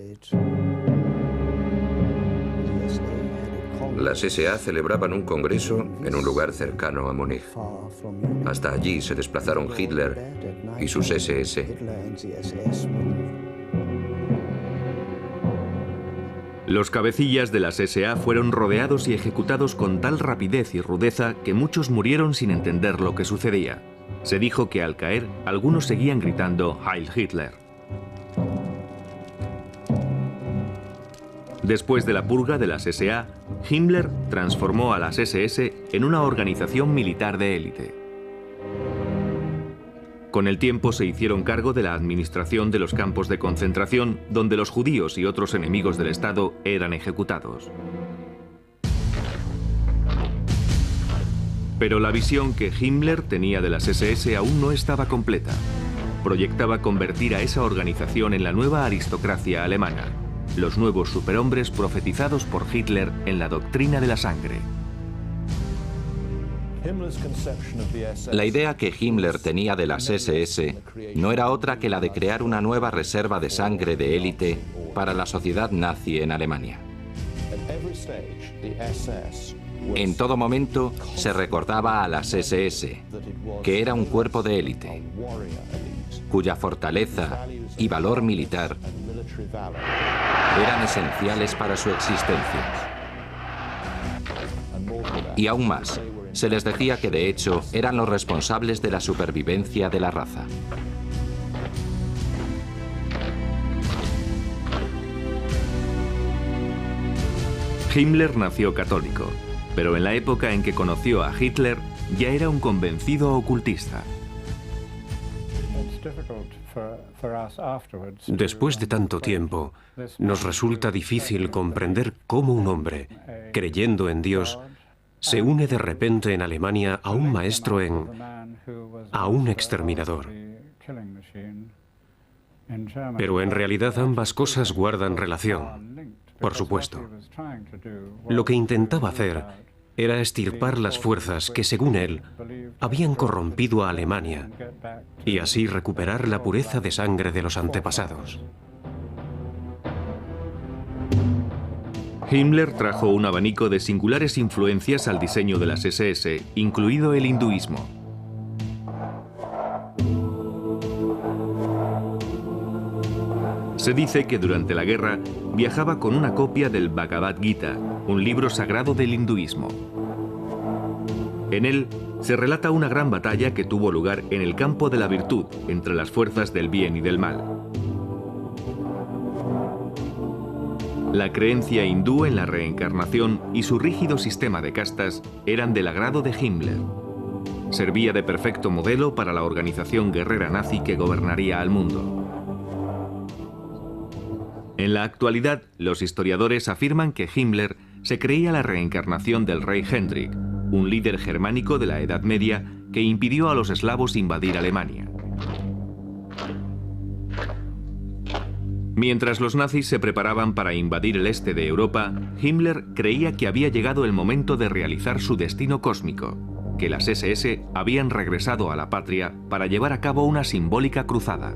Las SA celebraban un congreso en un lugar cercano a Múnich. Hasta allí se desplazaron Hitler y sus SS. Los cabecillas de las SA fueron rodeados y ejecutados con tal rapidez y rudeza que muchos murieron sin entender lo que sucedía. Se dijo que al caer, algunos seguían gritando Heil Hitler. Después de la purga de las SA, Himmler transformó a las SS en una organización militar de élite. Con el tiempo se hicieron cargo de la administración de los campos de concentración, donde los judíos y otros enemigos del Estado eran ejecutados. Pero la visión que Himmler tenía de las SS aún no estaba completa. Proyectaba convertir a esa organización en la nueva aristocracia alemana, los nuevos superhombres profetizados por Hitler en la doctrina de la sangre. La idea que Himmler tenía de las SS no era otra que la de crear una nueva reserva de sangre de élite para la sociedad nazi en Alemania. En todo momento se recordaba a las SS, que era un cuerpo de élite, cuya fortaleza y valor militar eran esenciales para su existencia. Y aún más, se les decía que de hecho eran los responsables de la supervivencia de la raza. Himmler nació católico, pero en la época en que conoció a Hitler ya era un convencido ocultista. Después de tanto tiempo, nos resulta difícil comprender cómo un hombre, creyendo en Dios, se une de repente en Alemania a un maestro a un exterminador. Pero en realidad ambas cosas guardan relación, por supuesto. Lo que intentaba hacer era extirpar las fuerzas que, según él, habían corrompido a Alemania y así recuperar la pureza de sangre de los antepasados. Himmler trajo un abanico de singulares influencias al diseño de las SS, incluido el hinduismo. Se dice que durante la guerra viajaba con una copia del Bhagavad Gita, un libro sagrado del hinduismo. En él se relata una gran batalla que tuvo lugar en el campo de la virtud entre las fuerzas del bien y del mal. La creencia hindú en la reencarnación y su rígido sistema de castas eran del agrado de Himmler. Servía de perfecto modelo para la organización guerrera nazi que gobernaría al mundo. En la actualidad, los historiadores afirman que Himmler se creía la reencarnación del rey Hendrik, un líder germánico de la Edad Media que impidió a los eslavos invadir Alemania. Mientras los nazis se preparaban para invadir el este de Europa, Himmler creía que había llegado el momento de realizar su destino cósmico, que las SS habían regresado a la patria para llevar a cabo una simbólica cruzada.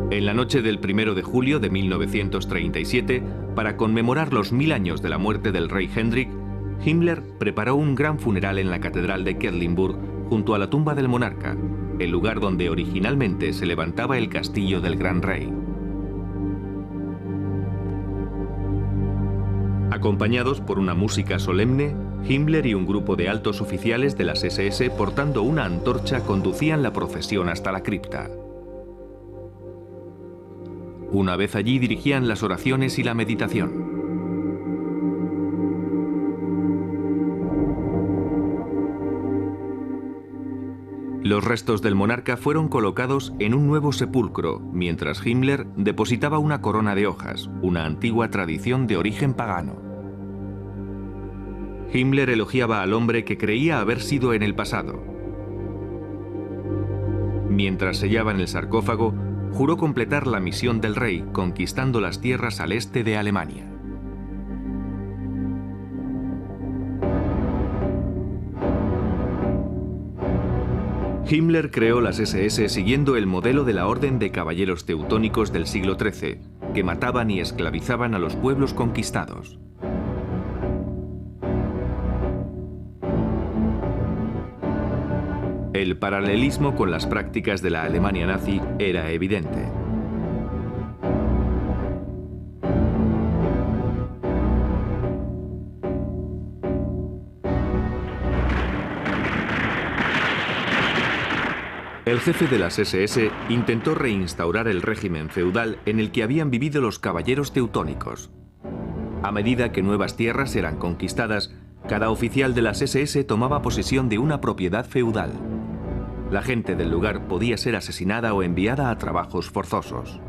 En la noche del 1 de julio de 1937, para conmemorar los 1000 años de la muerte del rey Hendrik, Himmler preparó un gran funeral en la catedral de Quedlinburg junto a la tumba del monarca, el lugar donde originalmente se levantaba el castillo del gran rey. Acompañados por una música solemne, Himmler y un grupo de altos oficiales de las SS portando una antorcha conducían la procesión hasta la cripta. Una vez allí dirigían las oraciones y la meditación. Los restos del monarca fueron colocados en un nuevo sepulcro, mientras Himmler depositaba una corona de hojas, una antigua tradición de origen pagano. Himmler elogiaba al hombre que creía haber sido en el pasado. Mientras sellaban el sarcófago, juró completar la misión del rey, conquistando las tierras al este de Alemania. Himmler creó las SS siguiendo el modelo de la Orden de Caballeros Teutónicos del siglo XIII, que mataban y esclavizaban a los pueblos conquistados. El paralelismo con las prácticas de la Alemania nazi era evidente. El jefe de las SS intentó reinstaurar el régimen feudal en el que habían vivido los caballeros teutónicos. A medida que nuevas tierras eran conquistadas, cada oficial de las SS tomaba posesión de una propiedad feudal. La gente del lugar podía ser asesinada o enviada a trabajos forzosos.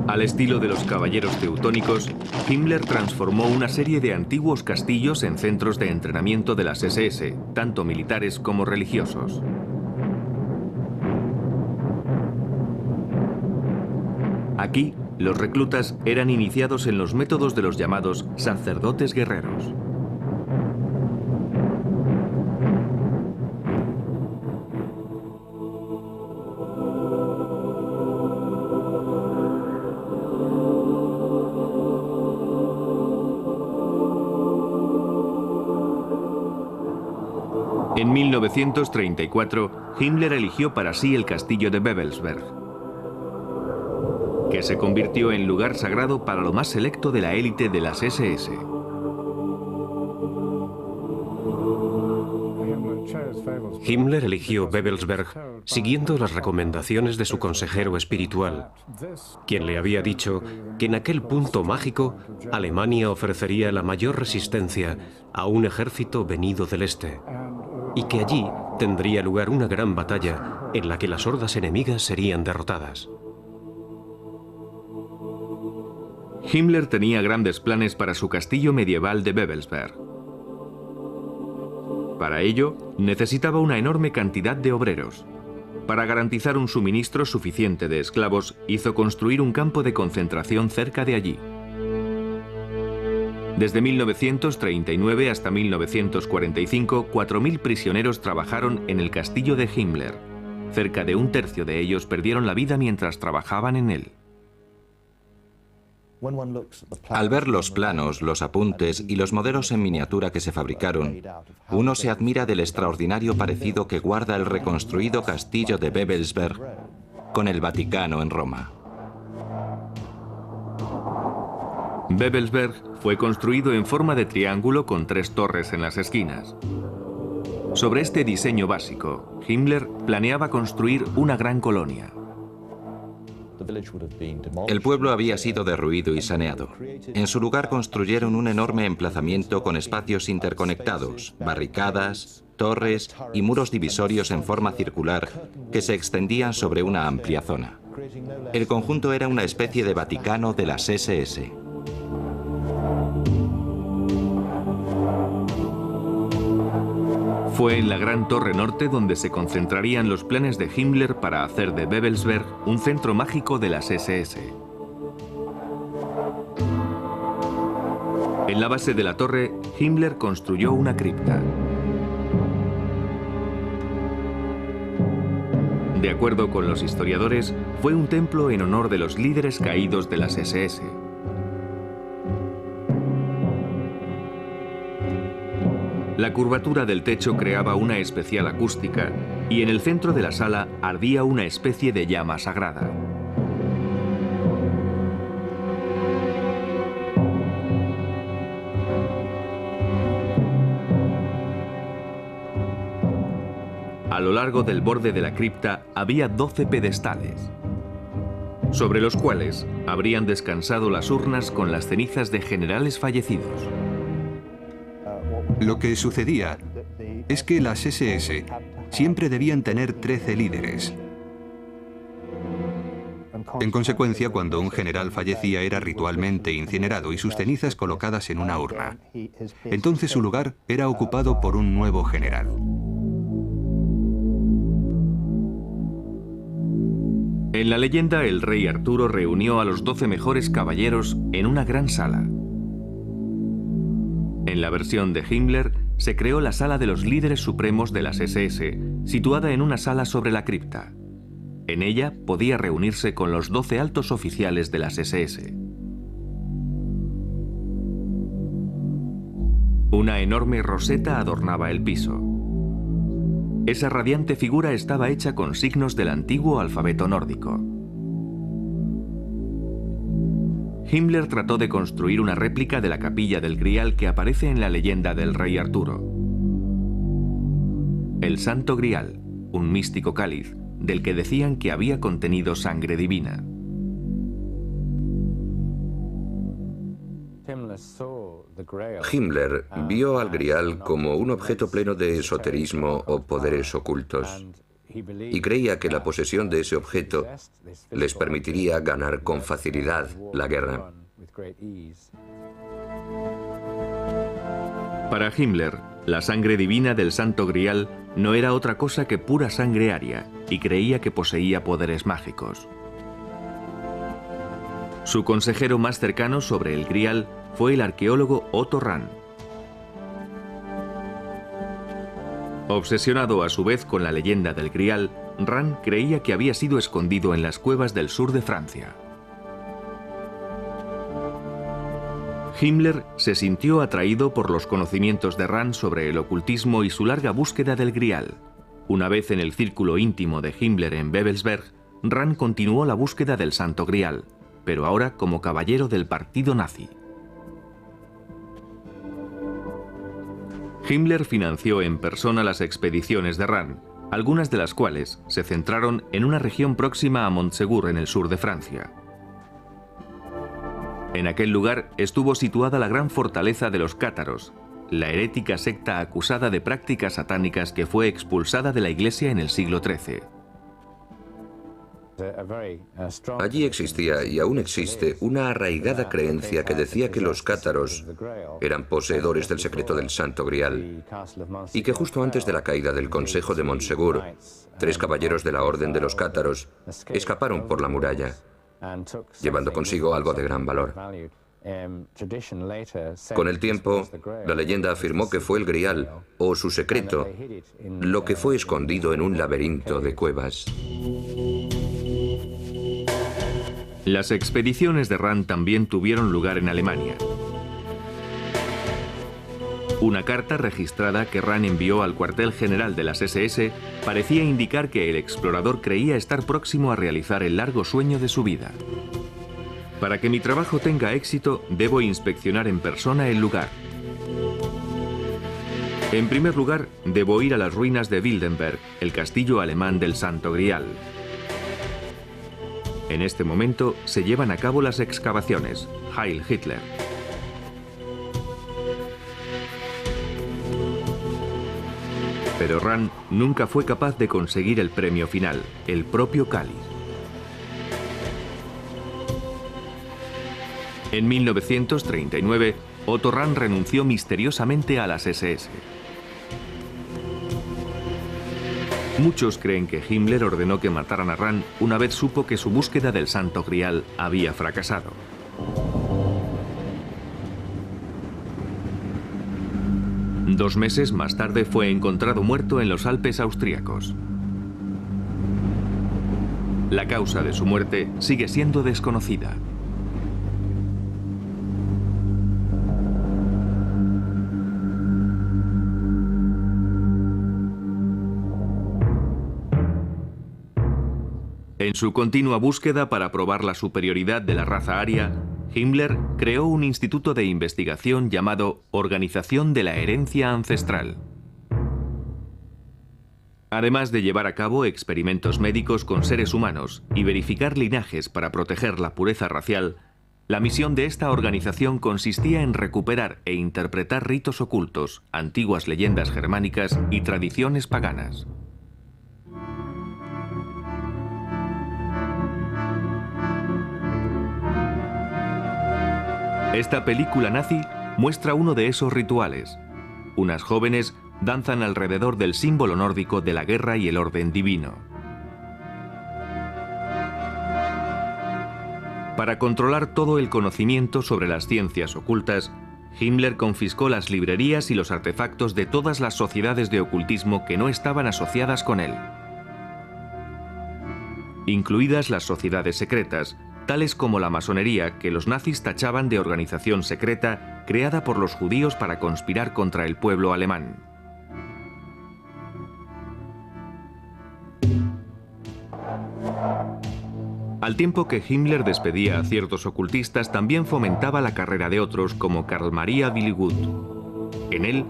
Al estilo de los caballeros teutónicos, Himmler transformó una serie de antiguos castillos en centros de entrenamiento de las SS, tanto militares como religiosos. Aquí, los reclutas eran iniciados en los métodos de los llamados sacerdotes guerreros. En 1934, Himmler eligió para sí el castillo de Babelsberg, que se convirtió en lugar sagrado para lo más selecto de la élite de las SS. Himmler eligió Babelsberg siguiendo las recomendaciones de su consejero espiritual, quien le había dicho que en aquel punto mágico Alemania ofrecería la mayor resistencia a un ejército venido del este, y que allí tendría lugar una gran batalla en la que las hordas enemigas serían derrotadas. Himmler tenía grandes planes para su castillo medieval de Babelsberg. Para ello, necesitaba una enorme cantidad de obreros. Para garantizar un suministro suficiente de esclavos, hizo construir un campo de concentración cerca de allí. Desde 1939 hasta 1945, 4.000 prisioneros trabajaron en el castillo de Himmler. Cerca de un tercio de ellos perdieron la vida mientras trabajaban en él. Al ver los planos, los apuntes y los modelos en miniatura que se fabricaron, uno se admira del extraordinario parecido que guarda el reconstruido castillo de Babelsberg con el Vaticano en Roma. Babelsberg fue construido en forma de triángulo con 3 torres en las esquinas. Sobre este diseño básico, Himmler planeaba construir una gran colonia. El pueblo había sido derruido y saneado. En su lugar construyeron un enorme emplazamiento con espacios interconectados, barricadas, torres y muros divisorios en forma circular que se extendían sobre una amplia zona. El conjunto era una especie de Vaticano de las SS. Fue en la Gran Torre Norte donde se concentrarían los planes de Himmler para hacer de Babelsberg un centro mágico de las SS. En la base de la torre, Himmler construyó una cripta. De acuerdo con los historiadores, fue un templo en honor de los líderes caídos de las SS. La curvatura del techo creaba una especial acústica y en el centro de la sala ardía una especie de llama sagrada. A lo largo del borde de la cripta había 12 pedestales, sobre los cuales habrían descansado las urnas con las cenizas de generales fallecidos. Lo que sucedía es que las SS siempre debían tener 13 líderes. En consecuencia, cuando un general fallecía era ritualmente incinerado y sus cenizas colocadas en una urna. Entonces su lugar era ocupado por un nuevo general. En la leyenda, el rey Arturo reunió a los 12 mejores caballeros en una gran sala. En la versión de Himmler, se creó la Sala de los Líderes Supremos de las SS, situada en una sala sobre la cripta. En ella podía reunirse con los 12 altos oficiales de las SS. Una enorme roseta adornaba el piso. Esa radiante figura estaba hecha con signos del antiguo alfabeto nórdico. Himmler trató de construir una réplica de la capilla del Grial que aparece en la leyenda del rey Arturo. El Santo Grial, un místico cáliz, del que decían que había contenido sangre divina. Himmler vio al Grial como un objeto pleno de esoterismo o poderes ocultos y creía que la posesión de ese objeto les permitiría ganar con facilidad la guerra. Para Himmler, la sangre divina del Santo Grial no era otra cosa que pura sangre aria y creía que poseía poderes mágicos. Su consejero más cercano sobre el Grial fue el arqueólogo Otto Rahn. Obsesionado a su vez con la leyenda del Grial, Rahn creía que había sido escondido en las cuevas del sur de Francia. Himmler se sintió atraído por los conocimientos de Rand sobre el ocultismo y su larga búsqueda del Grial. Una vez en el círculo íntimo de Himmler en Babelsberg, Rand continuó la búsqueda del Santo Grial, pero ahora como caballero del partido nazi. Himmler financió en persona las expediciones de Rand, algunas de las cuales se centraron en una región próxima a Montsegur en el sur de Francia. En aquel lugar estuvo situada la gran fortaleza de los cátaros, la herética secta acusada de prácticas satánicas que fue expulsada de la Iglesia en el siglo XIII. Allí existía y aún existe una arraigada creencia que decía que los cátaros eran poseedores del secreto del Santo Grial y que justo antes de la caída del Consejo de Montsegur, 3 caballeros de la Orden de los Cátaros escaparon por la muralla, llevando consigo algo de gran valor. Con el tiempo, la leyenda afirmó que fue el Grial, o su secreto, lo que fue escondido en un laberinto de cuevas. Las expediciones de Rand también tuvieron lugar en Alemania. Una carta registrada que Rand envió al cuartel general de las SS parecía indicar que el explorador creía estar próximo a realizar el largo sueño de su vida. Para que mi trabajo tenga éxito, debo inspeccionar en persona el lugar. En primer lugar, debo ir a las ruinas de Wildenberg, el castillo alemán del Santo Grial. En este momento se llevan a cabo las excavaciones. Heil Hitler. Pero Rand nunca fue capaz de conseguir el premio final, el propio cáliz. En 1939, Otto Rand renunció misteriosamente a las SS. Muchos creen que Himmler ordenó que mataran a Rand una vez supo que su búsqueda del Santo Grial había fracasado. Dos meses más tarde fue encontrado muerto en los Alpes austríacos. La causa de su muerte sigue siendo desconocida. En su continua búsqueda para probar la superioridad de la raza aria, Himmler creó un instituto de investigación llamado Organización de la Herencia Ancestral. Además de llevar a cabo experimentos médicos con seres humanos y verificar linajes para proteger la pureza racial, la misión de esta organización consistía en recuperar e interpretar ritos ocultos, antiguas leyendas germánicas y tradiciones paganas. Esta película nazi muestra uno de esos rituales. Unas jóvenes danzan alrededor del símbolo nórdico de la guerra y el orden divino. Para controlar todo el conocimiento sobre las ciencias ocultas, Himmler confiscó las librerías y los artefactos de todas las sociedades de ocultismo que no estaban asociadas con él, incluidas las sociedades secretas, tales como la masonería, que los nazis tachaban de organización secreta creada por los judíos para conspirar contra el pueblo alemán. Al tiempo que Himmler despedía a ciertos ocultistas, también fomentaba la carrera de otros como Karl Maria Billigud. En él,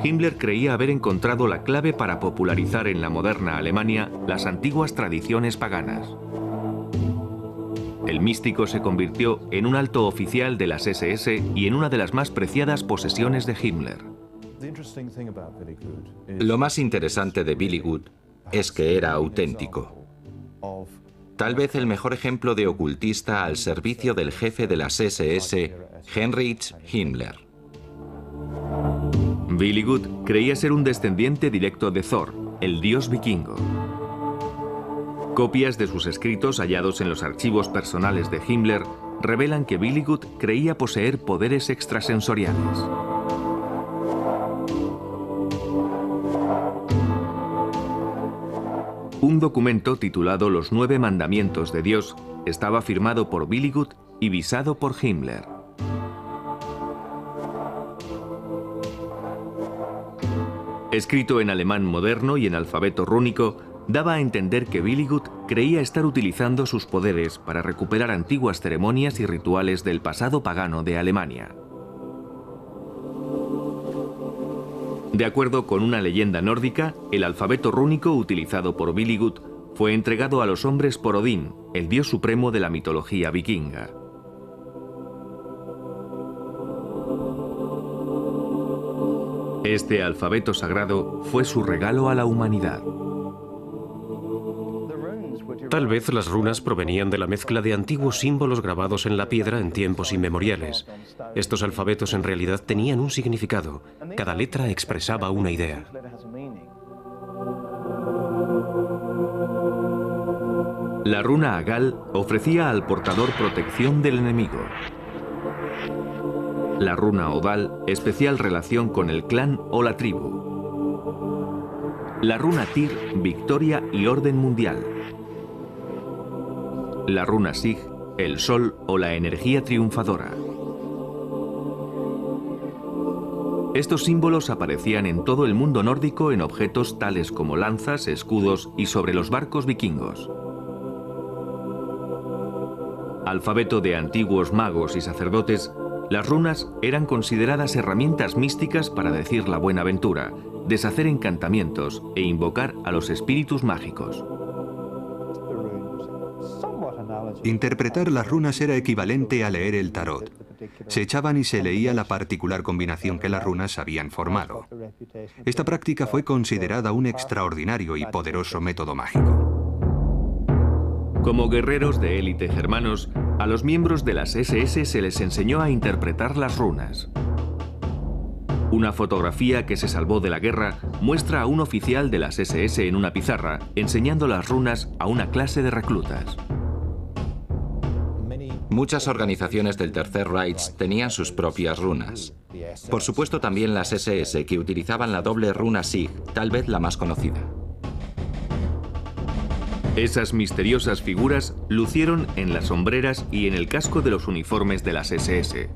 Himmler creía haber encontrado la clave para popularizar en la moderna Alemania las antiguas tradiciones paganas. El místico se convirtió en un alto oficial de las SS y en una de las más preciadas posesiones de Himmler. Lo más interesante de Billigud es que era auténtico. Tal vez el mejor ejemplo de ocultista al servicio del jefe de las SS, Heinrich Himmler. Billigud creía ser un descendiente directo de Thor, el dios vikingo. Copias de sus escritos hallados en los archivos personales de Himmler revelan que Billigud creía poseer poderes extrasensoriales. Un documento titulado Los 9 Mandamientos de Dios estaba firmado por Billigud y visado por Himmler. Escrito en alemán moderno y en alfabeto rúnico, daba a entender que Willigut creía estar utilizando sus poderes para recuperar antiguas ceremonias y rituales del pasado pagano de Alemania. De acuerdo con una leyenda nórdica, el alfabeto rúnico utilizado por Willigut fue entregado a los hombres por Odín, el dios supremo de la mitología vikinga. Este alfabeto sagrado fue su regalo a la humanidad. Tal vez las runas provenían de la mezcla de antiguos símbolos grabados en la piedra en tiempos inmemoriales. Estos alfabetos en realidad tenían un significado. Cada letra expresaba una idea. La runa Agal ofrecía al portador protección del enemigo. La runa Odal, especial relación con el clan o la tribu. La runa Tyr, victoria y orden mundial. La runa Sig, el sol o la energía triunfadora. Estos símbolos aparecían en todo el mundo nórdico en objetos tales como lanzas, escudos y sobre los barcos vikingos. Alfabeto de antiguos magos y sacerdotes, las runas eran consideradas herramientas místicas para decir la buena aventura, deshacer encantamientos e invocar a los espíritus mágicos. Interpretar las runas era equivalente a leer el tarot. Se echaban y se leía la particular combinación que las runas habían formado. Esta práctica fue considerada un extraordinario y poderoso método mágico. Como guerreros de élite germanos, a los miembros de las SS se les enseñó a interpretar las runas. Una fotografía que se salvó de la guerra muestra a un oficial de las SS en una pizarra enseñando las runas a una clase de reclutas. Muchas organizaciones del Tercer Reich tenían sus propias runas. Por supuesto también las SS, que utilizaban la doble runa Sig, tal vez la más conocida. Esas misteriosas figuras lucieron en las sombreras y en el casco de los uniformes de las SS.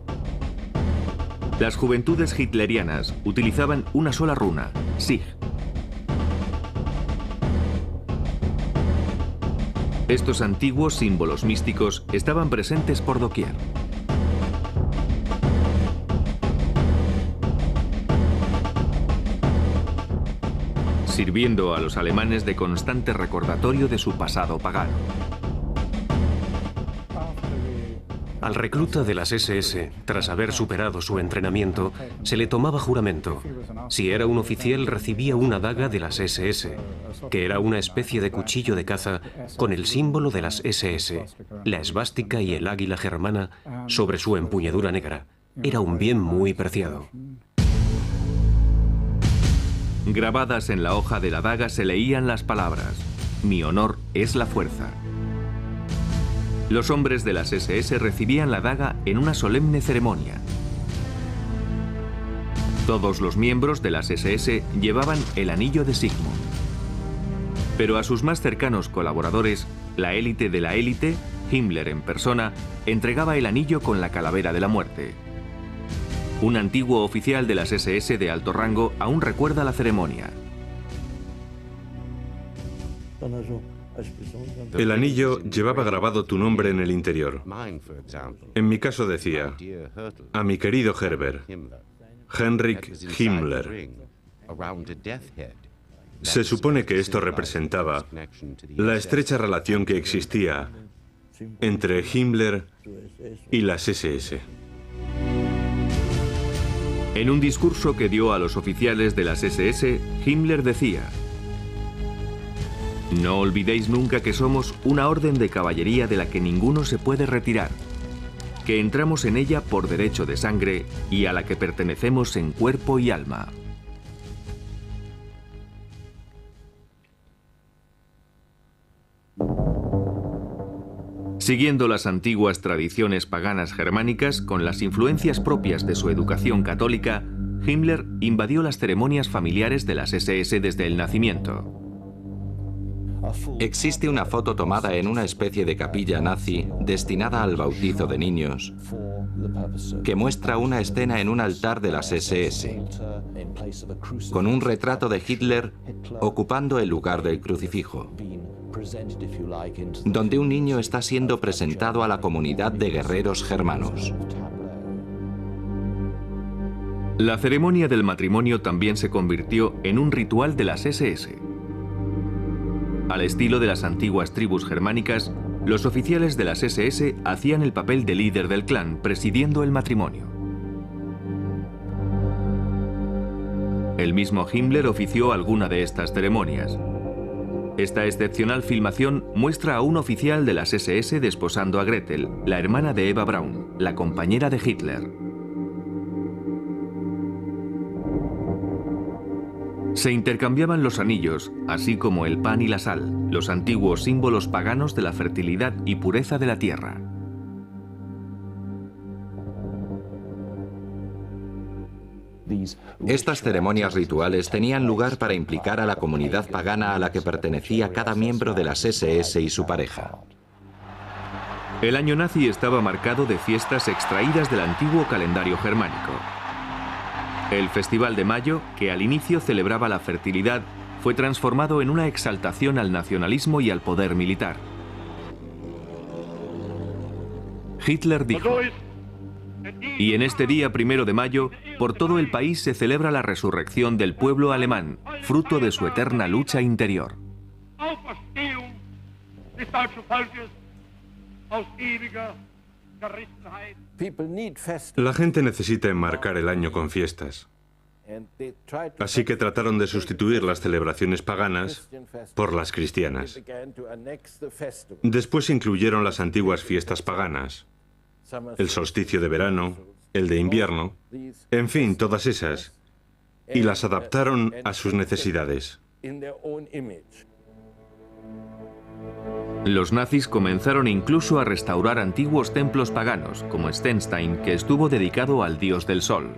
Las juventudes hitlerianas utilizaban una sola runa, Sig. Estos antiguos símbolos místicos estaban presentes por doquier. Sirviendo a los alemanes de constante recordatorio de su pasado pagano. Al recluta de las SS, tras haber superado su entrenamiento, se le tomaba juramento. Si era un oficial, recibía una daga de las SS, que era una especie de cuchillo de caza con el símbolo de las SS, la esvástica y el águila germana sobre su empuñadura negra. Era un bien muy preciado. Grabadas en la hoja de la daga se leían las palabras: "Mi honor es la fuerza". Los hombres de las SS recibían la daga en una solemne ceremonia. Todos los miembros de las SS llevaban el anillo de Sigmund. Pero a sus más cercanos colaboradores, la élite de la élite, Himmler en persona, entregaba el anillo con la calavera de la muerte. Un antiguo oficial de las SS de alto rango aún recuerda la ceremonia. El anillo llevaba grabado tu nombre en el interior. En mi caso decía: a mi querido Herbert, Heinrich Himmler. Se supone que esto representaba la estrecha relación que existía entre Himmler y las SS. En un discurso que dio a los oficiales de las SS, Himmler decía: "No olvidéis nunca que somos una orden de caballería de la que ninguno se puede retirar, que entramos en ella por derecho de sangre y a la que pertenecemos en cuerpo y alma". Siguiendo las antiguas tradiciones paganas germánicas con las influencias propias de su educación católica, Himmler invadió las ceremonias familiares de las SS desde el nacimiento. Existe una foto tomada en una especie de capilla nazi destinada al bautizo de niños que muestra una escena en un altar de las SS, con un retrato de Hitler ocupando el lugar del crucifijo, donde un niño está siendo presentado a la comunidad de guerreros germanos. La ceremonia del matrimonio también se convirtió en un ritual de las SS. Al estilo de las antiguas tribus germánicas, los oficiales de las SS hacían el papel de líder del clan, presidiendo el matrimonio. El mismo Himmler ofició alguna de estas ceremonias. Esta excepcional filmación muestra a un oficial de las SS desposando a Gretel, la hermana de Eva Braun, la compañera de Hitler. Se intercambiaban los anillos, así como el pan y la sal, los antiguos símbolos paganos de la fertilidad y pureza de la tierra. Estas ceremonias rituales tenían lugar para implicar a la comunidad pagana a la que pertenecía cada miembro de las SS y su pareja. El año nazi estaba marcado de fiestas extraídas del antiguo calendario germánico. El Festival de Mayo, que al inicio celebraba la fertilidad, fue transformado en una exaltación al nacionalismo y al poder militar. Hitler dijo: "Y en este día 1 de mayo, por todo el país se celebra la resurrección del pueblo alemán, fruto de su eterna lucha interior". La gente necesita enmarcar el año con fiestas. Así que trataron de sustituir las celebraciones paganas por las cristianas. Después incluyeron las antiguas fiestas paganas, el solsticio de verano, el de invierno, en fin, todas esas, y las adaptaron a sus necesidades. Los nazis comenzaron incluso a restaurar antiguos templos paganos, como Steinstein, que estuvo dedicado al dios del sol.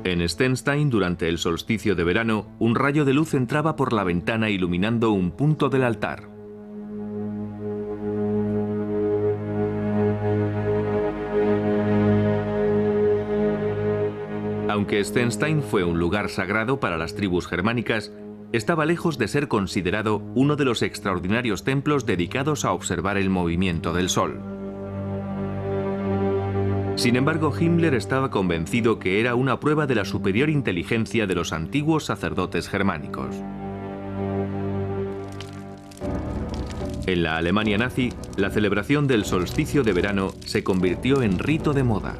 En Steinstein, durante el solsticio de verano, un rayo de luz entraba por la ventana iluminando un punto del altar. Aunque Steinstein fue un lugar sagrado para las tribus germánicas, estaba lejos de ser considerado uno de los extraordinarios templos dedicados a observar el movimiento del sol. Sin embargo, Himmler estaba convencido que era una prueba de la superior inteligencia de los antiguos sacerdotes germánicos. En la Alemania nazi, la celebración del solsticio de verano se convirtió en rito de moda.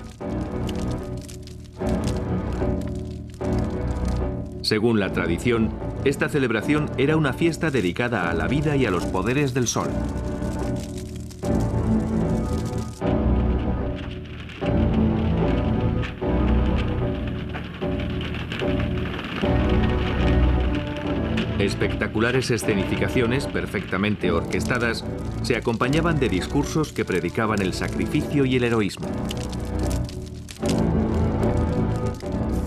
Según la tradición, esta celebración era una fiesta dedicada a la vida y a los poderes del sol. Espectaculares escenificaciones perfectamente orquestadas se acompañaban de discursos que predicaban el sacrificio y el heroísmo.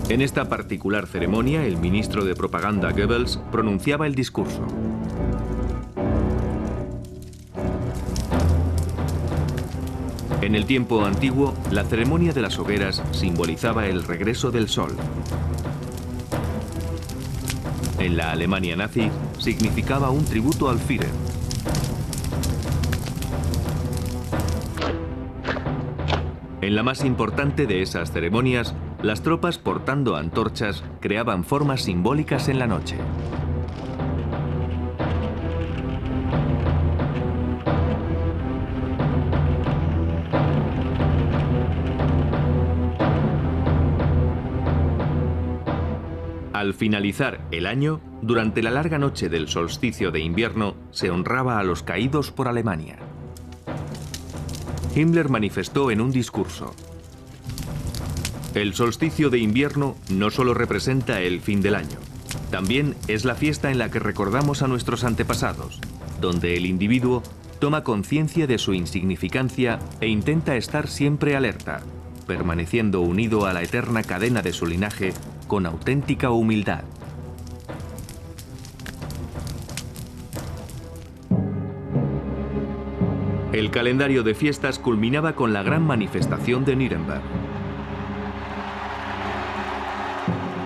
En esta particular ceremonia, el ministro de propaganda Goebbels pronunciaba el discurso. En el tiempo antiguo, la ceremonia de las hogueras simbolizaba el regreso del sol. En la Alemania nazi, significaba un tributo al Führer. En la más importante de esas ceremonias, las tropas portando antorchas creaban formas simbólicas en la noche. Al finalizar el año, durante la larga noche del solsticio de invierno, se honraba a los caídos por Alemania. Himmler manifestó en un discurso: "El solsticio de invierno no solo representa el fin del año, también es la fiesta en la que recordamos a nuestros antepasados, donde el individuo toma conciencia de su insignificancia e intenta estar siempre alerta, permaneciendo unido a la eterna cadena de su linaje con auténtica humildad. El calendario de fiestas culminaba con la gran manifestación de Nuremberg.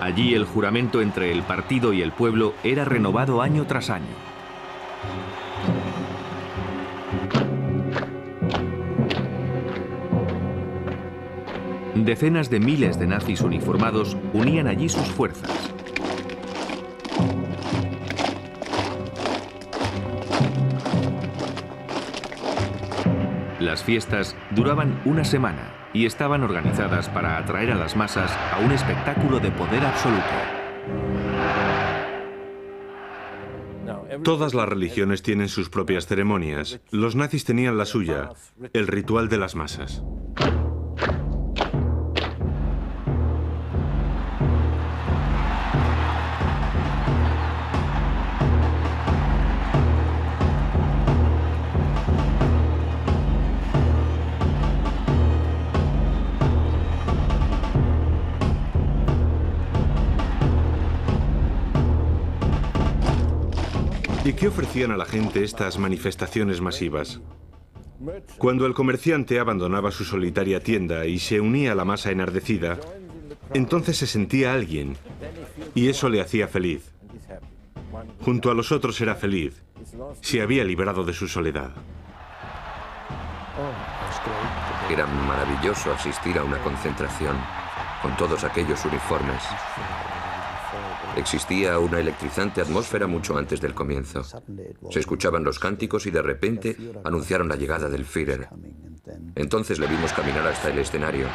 Allí el juramento entre el partido y el pueblo era renovado año tras año. Decenas de miles de nazis uniformados unían allí sus fuerzas. Las fiestas duraban una semana y estaban organizadas para atraer a las masas a un espectáculo de poder absoluto. Todas las religiones tienen sus propias ceremonias. Los nazis tenían la suya, el ritual de las masas. ¿Y qué ofrecían a la gente estas manifestaciones masivas? Cuando el comerciante abandonaba su solitaria tienda y se unía a la masa enardecida, entonces se sentía alguien, y eso le hacía feliz. Junto a los otros era feliz, se había librado de su soledad. Era maravilloso asistir a una concentración con todos aquellos uniformes. Existía una electrizante atmósfera mucho antes del comienzo. Se escuchaban los cánticos y de repente anunciaron la llegada del Führer. Entonces le vimos caminar hasta el escenario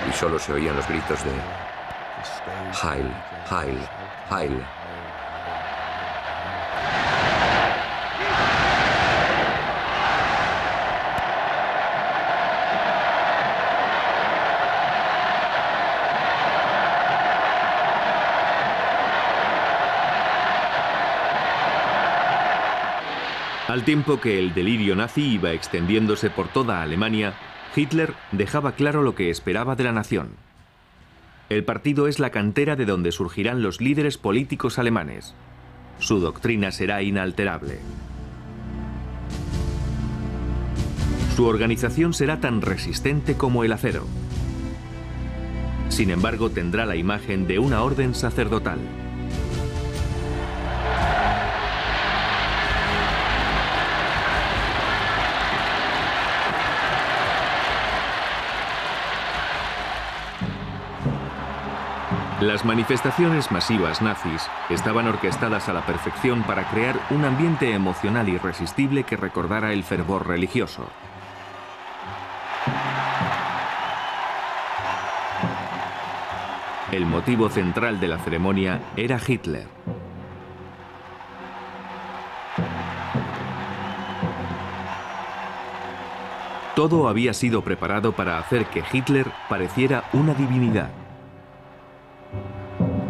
y solo se oían los gritos de Heil, Heil, Heil. Al tiempo que el delirio nazi iba extendiéndose por toda Alemania, Hitler dejaba claro lo que esperaba de la nación. El partido es la cantera de donde surgirán los líderes políticos alemanes. Su doctrina será inalterable. Su organización será tan resistente como el acero. Sin embargo, tendrá la imagen de una orden sacerdotal. Las manifestaciones masivas nazis estaban orquestadas a la perfección para crear un ambiente emocional irresistible que recordara el fervor religioso. El motivo central de la ceremonia era Hitler. Todo había sido preparado para hacer que Hitler pareciera una divinidad.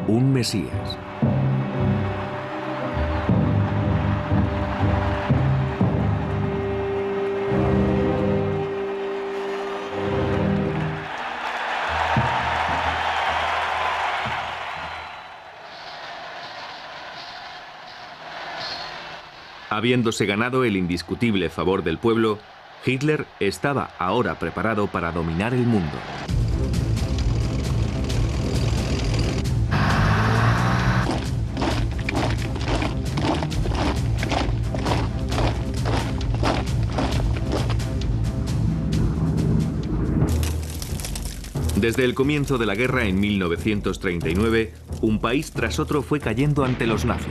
Un mesías. Habiéndose ganado el indiscutible favor del pueblo, Hitler estaba ahora preparado para dominar el mundo. Desde el comienzo de la guerra en 1939, un país tras otro fue cayendo ante los nazis.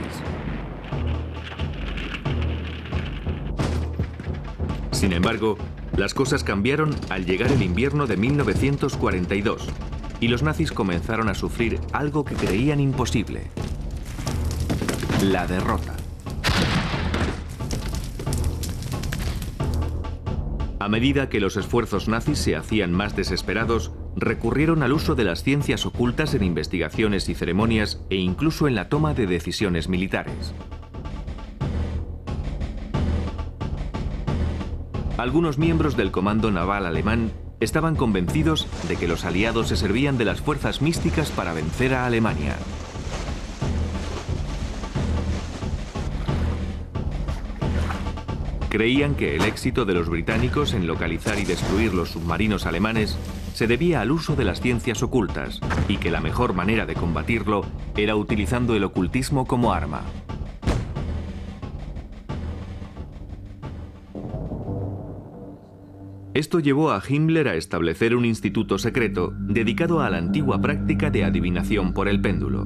Sin embargo, las cosas cambiaron al llegar el invierno de 1942 y los nazis comenzaron a sufrir algo que creían imposible: la derrota. A medida que los esfuerzos nazis se hacían más desesperados, recurrieron al uso de las ciencias ocultas en investigaciones y ceremonias e incluso en la toma de decisiones militares. Algunos miembros del comando naval alemán estaban convencidos de que los aliados se servían de las fuerzas místicas para vencer a Alemania. Creían que el éxito de los británicos en localizar y destruir los submarinos alemanes se debía al uso de las ciencias ocultas y que la mejor manera de combatirlo era utilizando el ocultismo como arma. Esto llevó a Himmler a establecer un instituto secreto dedicado a la antigua práctica de adivinación por el péndulo.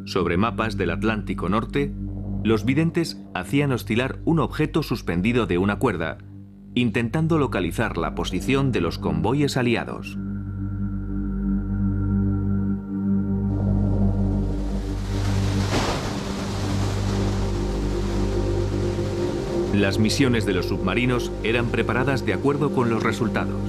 Sobre mapas del Atlántico Norte, los videntes hacían oscilar un objeto suspendido de una cuerda, intentando localizar la posición de los convoyes aliados. Las misiones de los submarinos eran preparadas de acuerdo con los resultados.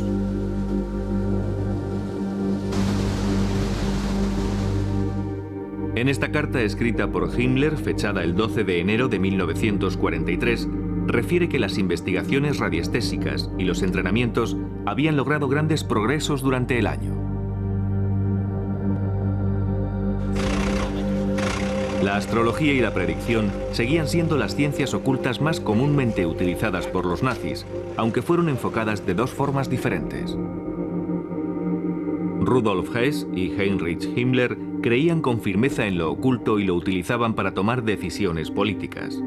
En esta carta escrita por Himmler, fechada el 12 de enero de 1943, refiere que las investigaciones radiestésicas y los entrenamientos habían logrado grandes progresos durante el año. La astrología y la predicción seguían siendo las ciencias ocultas más comúnmente utilizadas por los nazis, aunque fueron enfocadas de dos formas diferentes. Rudolf Hess y Heinrich Himmler creían con firmeza en lo oculto y lo utilizaban para tomar decisiones políticas.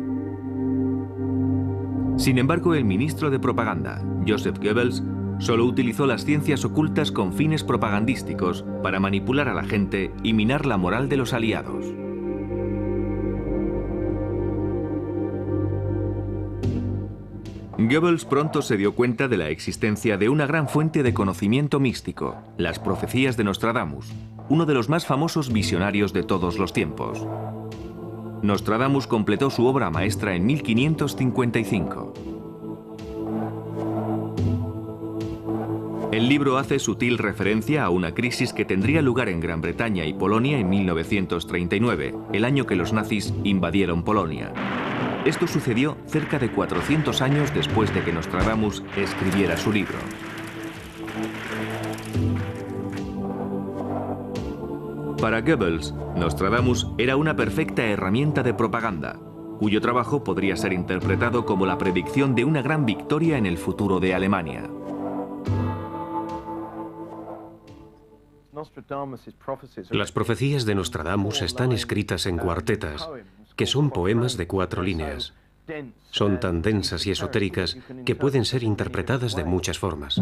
Sin embargo, el ministro de propaganda, Joseph Goebbels, solo utilizó las ciencias ocultas con fines propagandísticos para manipular a la gente y minar la moral de los aliados. Goebbels pronto se dio cuenta de la existencia de una gran fuente de conocimiento místico, las profecías de Nostradamus, uno de los más famosos visionarios de todos los tiempos. Nostradamus completó su obra maestra en 1555. El libro hace sutil referencia a una crisis que tendría lugar en Gran Bretaña y Polonia en 1939, el año que los nazis invadieron Polonia. Esto sucedió cerca de 400 años después de que Nostradamus escribiera su libro. Para Goebbels, Nostradamus era una perfecta herramienta de propaganda, cuyo trabajo podría ser interpretado como la predicción de una gran victoria en el futuro de Alemania. Las profecías de Nostradamus están escritas en cuartetas, que son poemas de 4 líneas. Son tan densas y esotéricas que pueden ser interpretadas de muchas formas.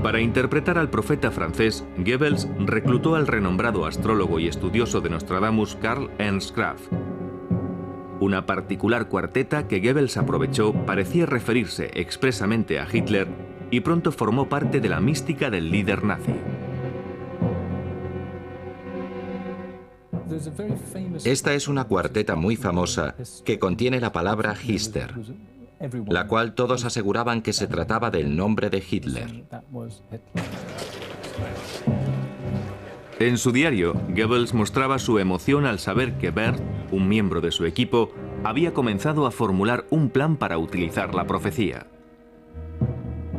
Para interpretar al profeta francés, Goebbels reclutó al renombrado astrólogo y estudioso de Nostradamus Karl Ernst Graf. Una particular cuarteta que Goebbels aprovechó parecía referirse expresamente a Hitler y pronto formó parte de la mística del líder nazi. Esta es una cuarteta muy famosa que contiene la palabra Hister, la cual todos aseguraban que se trataba del nombre de Hitler. En su diario, Goebbels mostraba su emoción al saber que Bert, un miembro de su equipo, había comenzado a formular un plan para utilizar la profecía.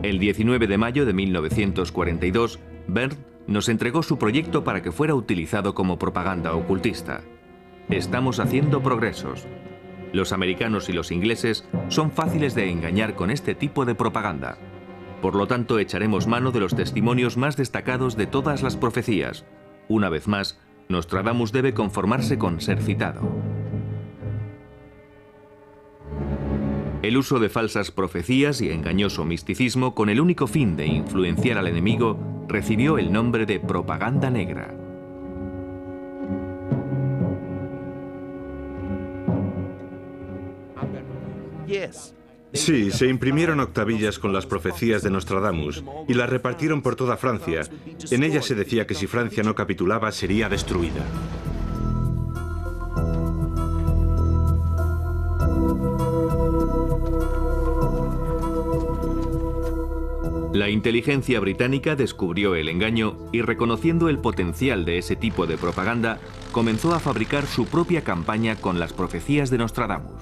El 19 de mayo de 1942, Bert nos entregó su proyecto para que fuera utilizado como propaganda ocultista. Estamos haciendo progresos. Los americanos y los ingleses son fáciles de engañar con este tipo de propaganda. Por lo tanto, echaremos mano de los testimonios más destacados de todas las profecías. Una vez más, Nostradamus debe conformarse con ser citado. El uso de falsas profecías y engañoso misticismo con el único fin de influenciar al enemigo recibió el nombre de propaganda negra. Sí, se imprimieron octavillas con las profecías de Nostradamus y las repartieron por toda Francia. En ellas se decía que si Francia no capitulaba sería destruida. La inteligencia británica descubrió el engaño y, reconociendo el potencial de ese tipo de propaganda, comenzó a fabricar su propia campaña con las profecías de Nostradamus.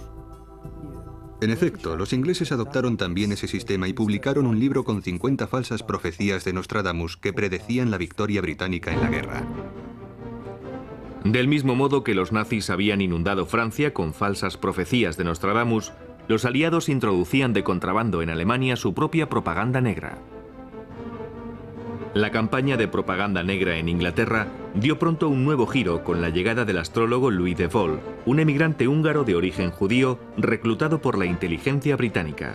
En efecto, los ingleses adoptaron también ese sistema y publicaron un libro con 50 falsas profecías de Nostradamus que predecían la victoria británica en la guerra. Del mismo modo que los nazis habían inundado Francia con falsas profecías de Nostradamus, los aliados introducían de contrabando en Alemania su propia propaganda negra. La campaña de propaganda negra en Inglaterra dio pronto un nuevo giro con la llegada del astrólogo Louis de Vol, un emigrante húngaro de origen judío reclutado por la inteligencia británica.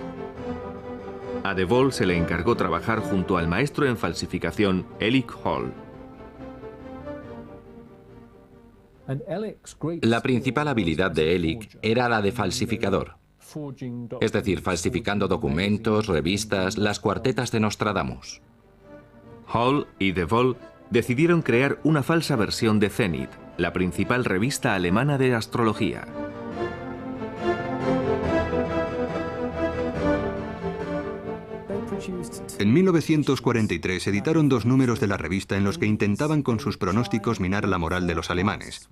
A de Vol se le encargó trabajar junto al maestro en falsificación Elick Hall. La principal habilidad de Elick era la de falsificador, es decir, falsificando documentos, revistas, las cuartetas de Nostradamus. Hall y de Vol decidieron crear una falsa versión de Zenit, la principal revista alemana de astrología. En 1943 editaron 2 números de la revista en los que intentaban con sus pronósticos minar la moral de los alemanes.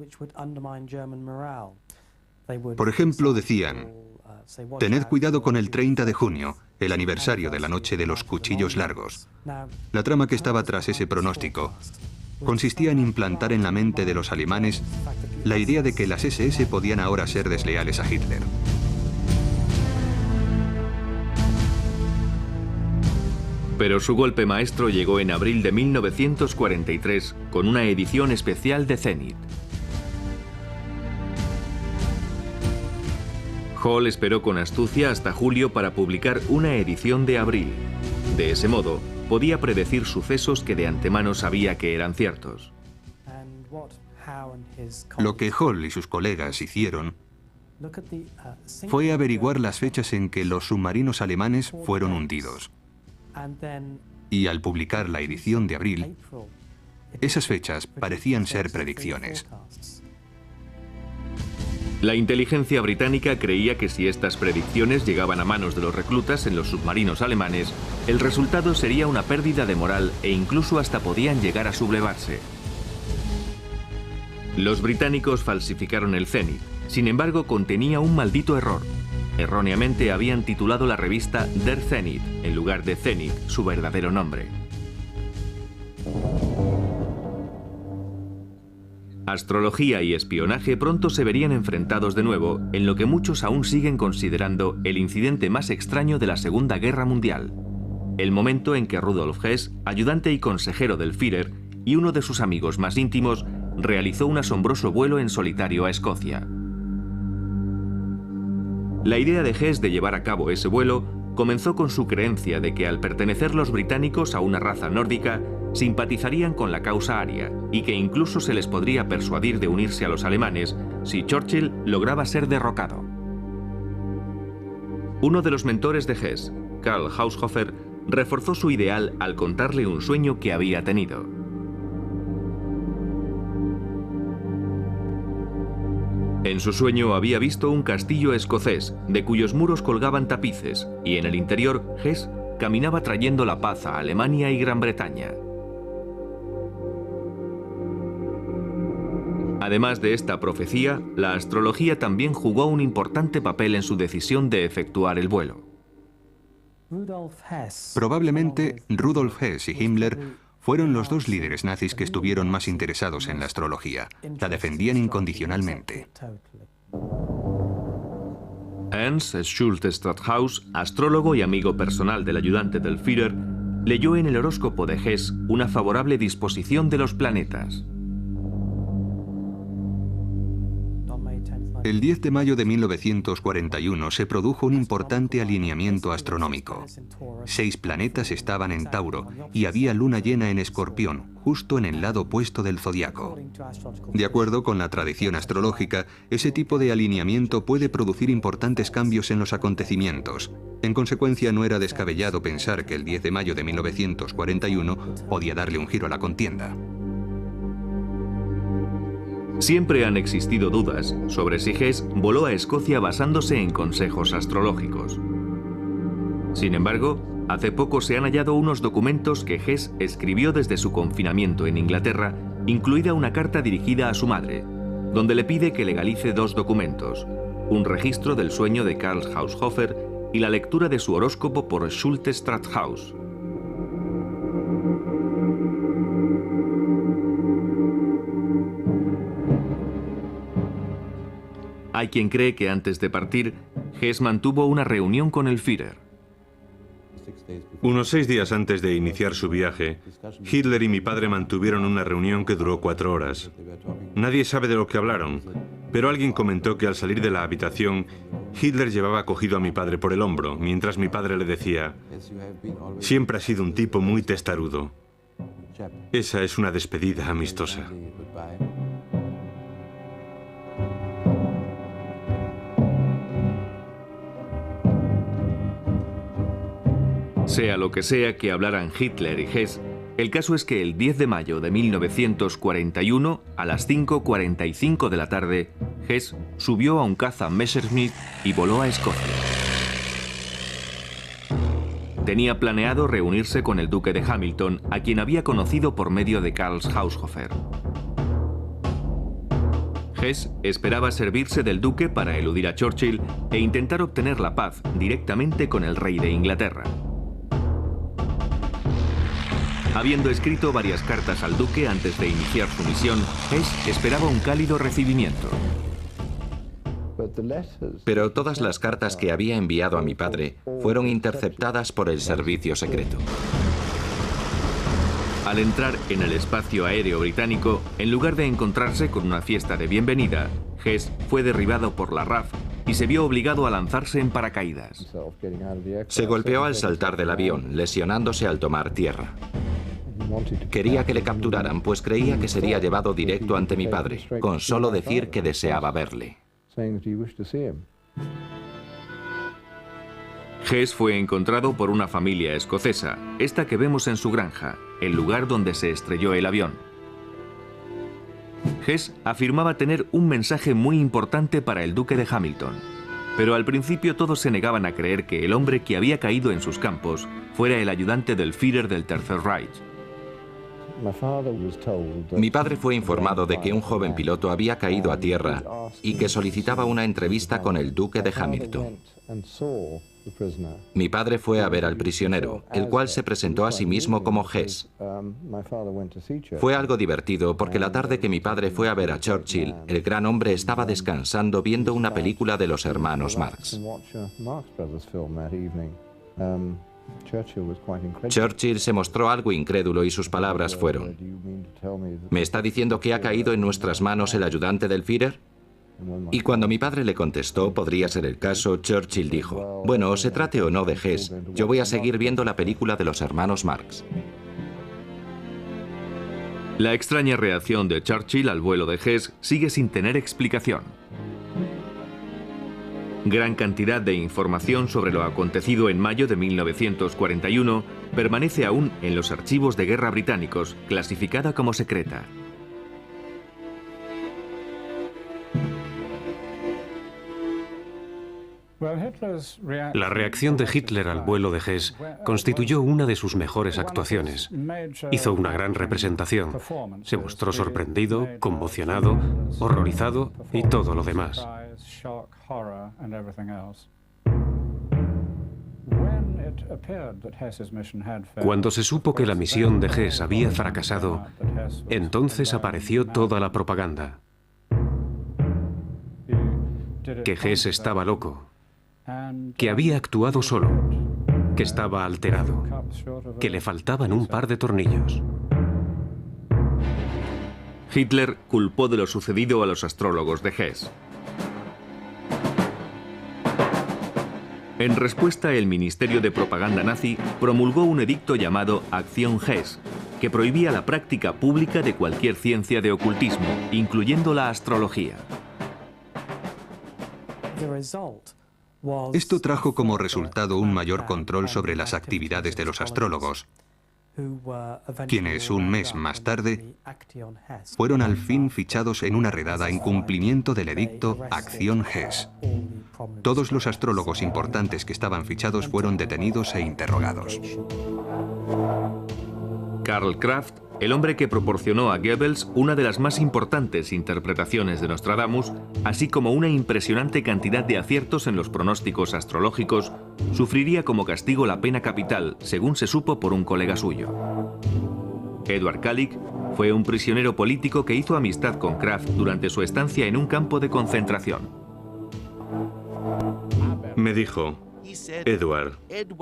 Por ejemplo, decían: tened cuidado con el 30 de junio, el aniversario de la noche de los cuchillos largos. La trama que estaba tras ese pronóstico consistía en implantar en la mente de los alemanes la idea de que las SS podían ahora ser desleales a Hitler. Pero su golpe maestro llegó en abril de 1943 con una edición especial de Zenit. Hall esperó con astucia hasta julio para publicar una edición de abril. De ese modo, podía predecir sucesos que de antemano sabía que eran ciertos. Lo que Hall y sus colegas hicieron fue averiguar las fechas en que los submarinos alemanes fueron hundidos. Y al publicar la edición de abril, esas fechas parecían ser predicciones. La inteligencia británica creía que si estas predicciones llegaban a manos de los reclutas en los submarinos alemanes, el resultado sería una pérdida de moral e incluso hasta podían llegar a sublevarse. Los británicos falsificaron el Zenit, sin embargo contenía un maldito error. Erróneamente habían titulado la revista Der Zenit, en lugar de Zenit, su verdadero nombre. Astrología y espionaje pronto se verían enfrentados de nuevo en lo que muchos aún siguen considerando el incidente más extraño de la Segunda Guerra Mundial. El momento en que Rudolf Hess, ayudante y consejero del Führer, y uno de sus amigos más íntimos, realizó un asombroso vuelo en solitario a Escocia. La idea de Hess de llevar a cabo ese vuelo comenzó con su creencia de que al pertenecer los británicos a una raza nórdica, simpatizarían con la causa aria y que incluso se les podría persuadir de unirse a los alemanes si Churchill lograba ser derrocado. Uno de los mentores de Hess, Karl Haushofer, reforzó su ideal al contarle un sueño que había tenido. En su sueño había visto un castillo escocés, de cuyos muros colgaban tapices, y en el interior Hess caminaba trayendo la paz a Alemania y Gran Bretaña. Además de esta profecía, la astrología también jugó un importante papel en su decisión de efectuar el vuelo. Probablemente Rudolf Hess y Himmler fueron los 2 líderes nazis que estuvieron más interesados en la astrología. La defendían incondicionalmente. Ernst Schulte Stadthaus, astrólogo y amigo personal del ayudante del Führer, leyó en el horóscopo de Hess una favorable disposición de los planetas. El 10 de mayo de 1941 se produjo un importante alineamiento astronómico. 6 planetas estaban en Tauro y había luna llena en Escorpión, justo en el lado opuesto del zodiaco. De acuerdo con la tradición astrológica, ese tipo de alineamiento puede producir importantes cambios en los acontecimientos. En consecuencia, no era descabellado pensar que el 10 de mayo de 1941 podía darle un giro a la contienda. Siempre han existido dudas sobre si Hess voló a Escocia basándose en consejos astrológicos. Sin embargo, hace poco se han hallado unos documentos que Hess escribió desde su confinamiento en Inglaterra, incluida una carta dirigida a su madre, donde le pide que legalice 2 documentos: un registro del sueño de Karl Haushofer y la lectura de su horóscopo por Schulte Strathaus. Hay quien cree que antes de partir, Hess mantuvo una reunión con el Führer. Unos 6 días antes de iniciar su viaje, Hitler y mi padre mantuvieron una reunión que duró 4 horas. Nadie sabe de lo que hablaron, pero alguien comentó que al salir de la habitación, Hitler llevaba cogido a mi padre por el hombro, mientras mi padre le decía: «Siempre has sido un tipo muy testarudo. Esa es una despedida amistosa». Sea lo que sea que hablaran Hitler y Hess, el caso es que el 10 de mayo de 1941, a las 5:45 de la tarde, Hess subió a un caza Messerschmitt y voló a Escocia. Tenía planeado reunirse con el duque de Hamilton, a quien había conocido por medio de Karl Haushofer. Hess esperaba servirse del duque para eludir a Churchill e intentar obtener la paz directamente con el rey de Inglaterra. Habiendo escrito varias cartas al duque antes de iniciar su misión, Hess esperaba un cálido recibimiento. Pero todas las cartas que había enviado a mi padre fueron interceptadas por el servicio secreto. Al entrar en el espacio aéreo británico, en lugar de encontrarse con una fiesta de bienvenida, Hess fue derribado por la RAF y se vio obligado a lanzarse en paracaídas. Se golpeó al saltar del avión, lesionándose al tomar tierra. Quería que le capturaran, pues creía que sería llevado directo ante mi padre, con solo decir que deseaba verle. Hess fue encontrado por una familia escocesa, esta que vemos en su granja, el lugar donde se estrelló el avión. Hess afirmaba tener un mensaje muy importante para el duque de Hamilton, pero al principio todos se negaban a creer que el hombre que había caído en sus campos fuera el ayudante del Führer del Tercer Reich. Mi padre fue informado de que un joven piloto había caído a tierra y que solicitaba una entrevista con el duque de Hamilton. Mi padre fue a ver al prisionero, el cual se presentó a sí mismo como Hess. Fue algo divertido porque la tarde que mi padre fue a ver a Churchill, el gran hombre estaba descansando viendo una película de los hermanos Marx. Churchill se mostró algo incrédulo y sus palabras fueron: ¿me está diciendo que ha caído en nuestras manos el ayudante del Führer? Y cuando mi padre le contestó, podría ser el caso, Churchill dijo: bueno, se trate o no de Hess, yo voy a seguir viendo la película de los hermanos Marx. La extraña reacción de Churchill al vuelo de Hess sigue sin tener explicación. Gran cantidad de información sobre lo acontecido en mayo de 1941 permanece aún en los archivos de guerra británicos, clasificada como secreta. La reacción de Hitler al vuelo de Hess constituyó una de sus mejores actuaciones. Hizo una gran representación. Se mostró sorprendido, conmocionado, horrorizado y todo lo demás. Cuando se supo que la misión de Hess había fracasado, entonces apareció toda la propaganda. Que Hess estaba loco, que había actuado solo, que estaba alterado, que le faltaban un par de tornillos. Hitler culpó de lo sucedido a los astrólogos de Hess. En respuesta, el Ministerio de Propaganda nazi promulgó un edicto llamado Acción Hess, que prohibía la práctica pública de cualquier ciencia de ocultismo, incluyendo la astrología. Esto trajo como resultado un mayor control sobre las actividades de los astrólogos, quienes un mes más tarde fueron al fin fichados en una redada en cumplimiento del edicto Acción Hess. Todos los astrólogos importantes que estaban fichados fueron detenidos e interrogados. Karl Kraft, el hombre que proporcionó a Goebbels una de las más importantes interpretaciones de Nostradamus, así como una impresionante cantidad de aciertos en los pronósticos astrológicos, sufriría como castigo la pena capital, según se supo por un colega suyo. Edward Kalick fue un prisionero político que hizo amistad con Kraft durante su estancia en un campo de concentración. Me dijo: Edward,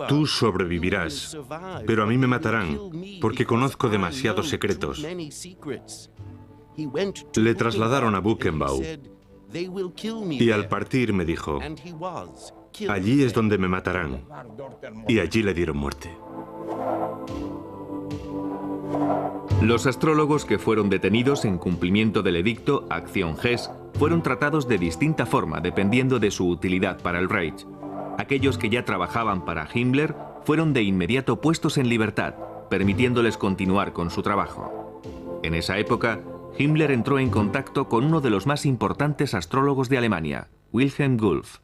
tú sobrevivirás, pero a mí me matarán, porque conozco demasiados secretos. Le trasladaron a Buchenwald y al partir me dijo: allí es donde me matarán, y allí le dieron muerte. Los astrólogos que fueron detenidos en cumplimiento del edicto Acción Hess fueron tratados de distinta forma dependiendo de su utilidad para el Reich. Aquellos que ya trabajaban para Himmler fueron de inmediato puestos en libertad, permitiéndoles continuar con su trabajo. En esa época, Himmler entró en contacto con uno de los más importantes astrólogos de Alemania, Wilhelm Wulff.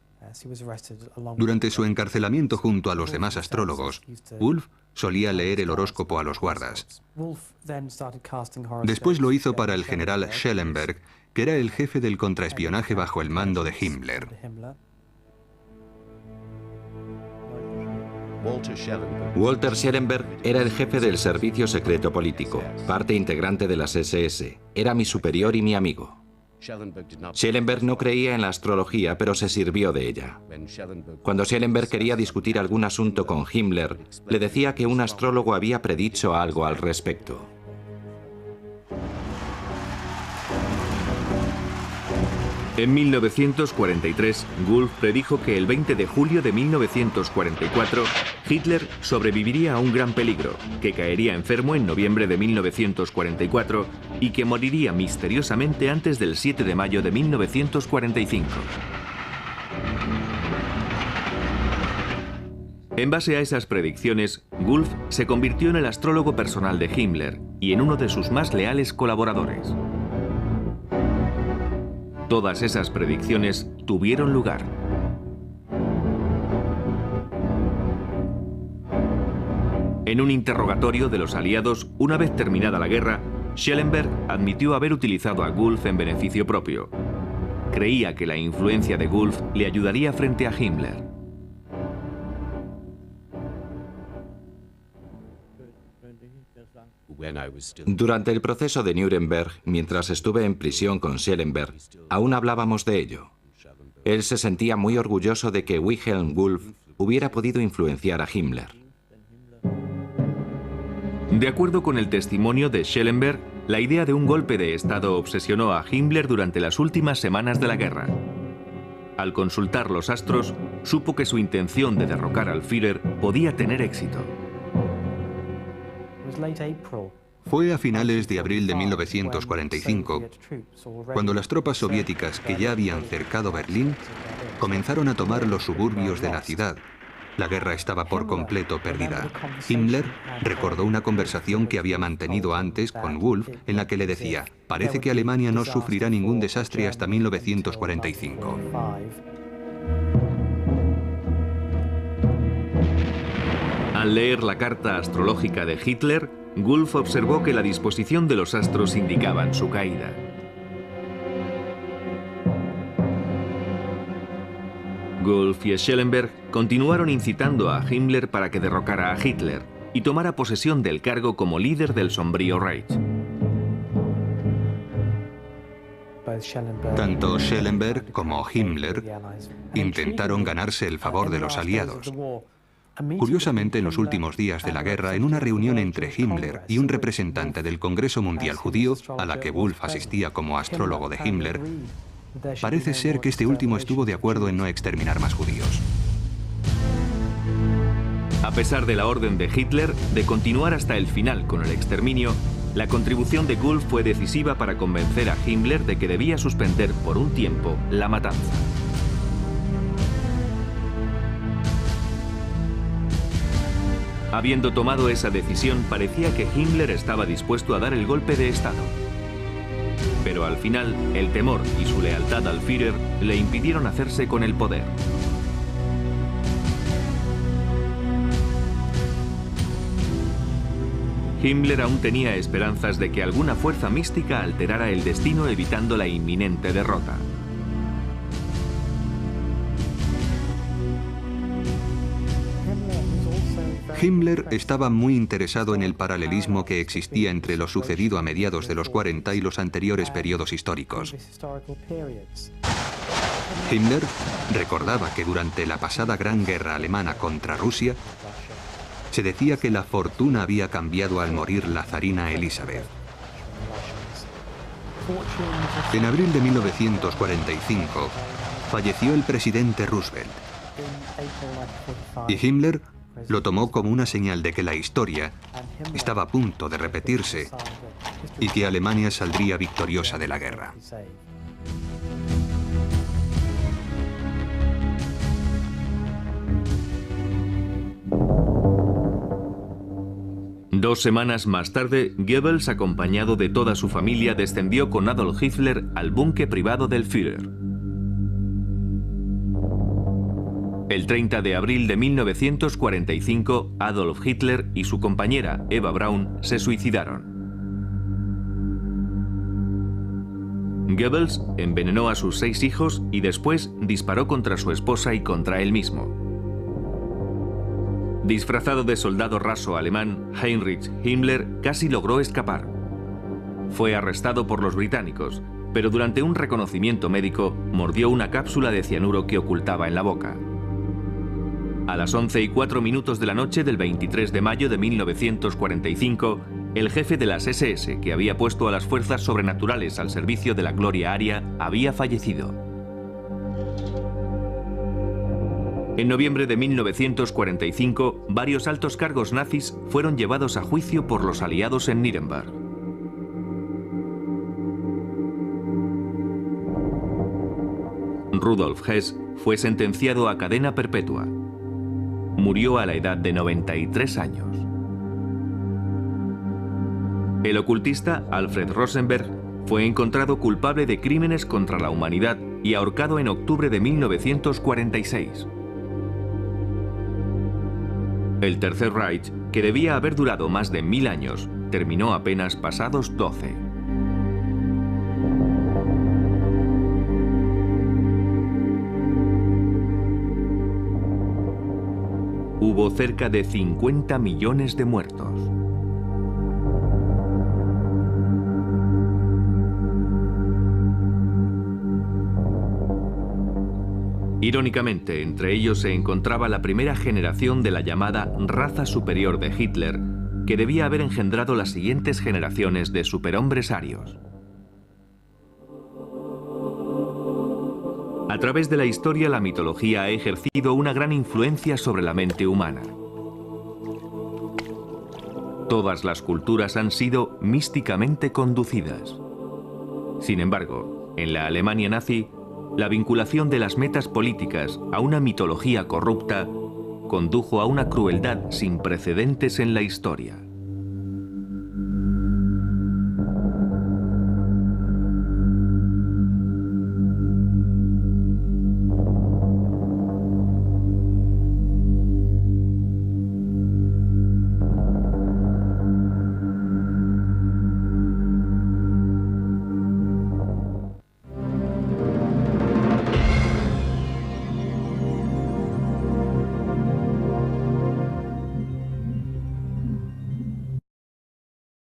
Durante su encarcelamiento junto a los demás astrólogos, Wulff solía leer el horóscopo a los guardas. Después lo hizo para el general Schellenberg, que era el jefe del contraespionaje bajo el mando de Himmler. Walter Schellenberg era el jefe del servicio secreto político, parte integrante de las SS. Era mi superior y mi amigo. Schellenberg no creía en la astrología, pero se sirvió de ella. Cuando Schellenberg quería discutir algún asunto con Himmler, le decía que un astrólogo había predicho algo al respecto. En 1943, Wulff predijo que el 20 de julio de 1944, Hitler sobreviviría a un gran peligro, que caería enfermo en noviembre de 1944 y que moriría misteriosamente antes del 7 de mayo de 1945. En base a esas predicciones, Wulff se convirtió en el astrólogo personal de Himmler y en uno de sus más leales colaboradores. Todas esas predicciones tuvieron lugar. En un interrogatorio de los aliados, una vez terminada la guerra, Schellenberg admitió haber utilizado a Wulff en beneficio propio. Creía que la influencia de Wulff le ayudaría frente a Himmler. Durante el proceso de Nuremberg, mientras estuve en prisión con Schellenberg, aún hablábamos de ello. Él se sentía muy orgulloso de que Wilhelm Wulff hubiera podido influenciar a Himmler. De acuerdo con el testimonio de Schellenberg, la idea de un golpe de Estado obsesionó a Himmler durante las últimas semanas de la guerra. Al consultar los astros, supo que su intención de derrocar al Führer podía tener éxito. Fue a finales de abril de 1945, cuando las tropas soviéticas que ya habían cercado Berlín comenzaron a tomar los suburbios de la ciudad. La guerra estaba por completo perdida. Himmler recordó una conversación que había mantenido antes con Wulff en la que le decía: parece que Alemania no sufrirá ningún desastre hasta 1945. Al leer la carta astrológica de Hitler, Wulff observó que la disposición de los astros indicaban su caída. Wulff y Schellenberg continuaron incitando a Himmler para que derrocara a Hitler y tomara posesión del cargo como líder del sombrío Reich. Tanto Schellenberg como Himmler intentaron ganarse el favor de los aliados. Curiosamente, en los últimos días de la guerra, en una reunión entre Himmler y un representante del Congreso Mundial Judío, a la que Wulff asistía como astrólogo de Himmler, parece ser que este último estuvo de acuerdo en no exterminar más judíos. A pesar de la orden de Hitler de continuar hasta el final con el exterminio, la contribución de Wulff fue decisiva para convencer a Himmler de que debía suspender por un tiempo la matanza. Habiendo tomado esa decisión, parecía que Himmler estaba dispuesto a dar el golpe de Estado. Pero al final, el temor y su lealtad al Führer le impidieron hacerse con el poder. Himmler aún tenía esperanzas de que alguna fuerza mística alterara el destino evitando la inminente derrota. Himmler estaba muy interesado en el paralelismo que existía entre lo sucedido a mediados de los 40 y los anteriores periodos históricos. Himmler recordaba que durante la pasada Gran Guerra Alemana contra Rusia, se decía que la fortuna había cambiado al morir la zarina Elizabeth. En abril de 1945, falleció el presidente Roosevelt. Y Himmler lo tomó como una señal de que la historia estaba a punto de repetirse y que Alemania saldría victoriosa de la guerra. Dos semanas más tarde, Goebbels, acompañado de toda su familia, descendió con Adolf Hitler al búnker privado del Führer. El 30 de abril de 1945, Adolf Hitler y su compañera Eva Braun se suicidaron. Goebbels envenenó a sus 6 hijos y después disparó contra su esposa y contra él mismo. Disfrazado de soldado raso alemán, Heinrich Himmler casi logró escapar. Fue arrestado por los británicos, pero durante un reconocimiento médico mordió una cápsula de cianuro que ocultaba en la boca. A las 11:04 de la noche del 23 de mayo de 1945, el jefe de las SS, que había puesto a las fuerzas sobrenaturales al servicio de la gloria aria, había fallecido. En noviembre de 1945, varios altos cargos nazis fueron llevados a juicio por los aliados en Nuremberg. Rudolf Hess fue sentenciado a cadena perpetua. Murió a la edad de 93 años. El ocultista Alfred Rosenberg fue encontrado culpable de crímenes contra la humanidad y ahorcado en octubre de 1946. El Tercer Reich, que debía haber durado más de 1000 años, terminó apenas pasados 12. Hubo cerca de 50 millones de muertos. Irónicamente, entre ellos se encontraba la primera generación de la llamada raza superior de Hitler, que debía haber engendrado las siguientes generaciones de superhombres arios. A través de la historia, la mitología ha ejercido una gran influencia sobre la mente humana. Todas las culturas han sido místicamente conducidas. Sin embargo, en la Alemania nazi, la vinculación de las metas políticas a una mitología corrupta condujo a una crueldad sin precedentes en la historia.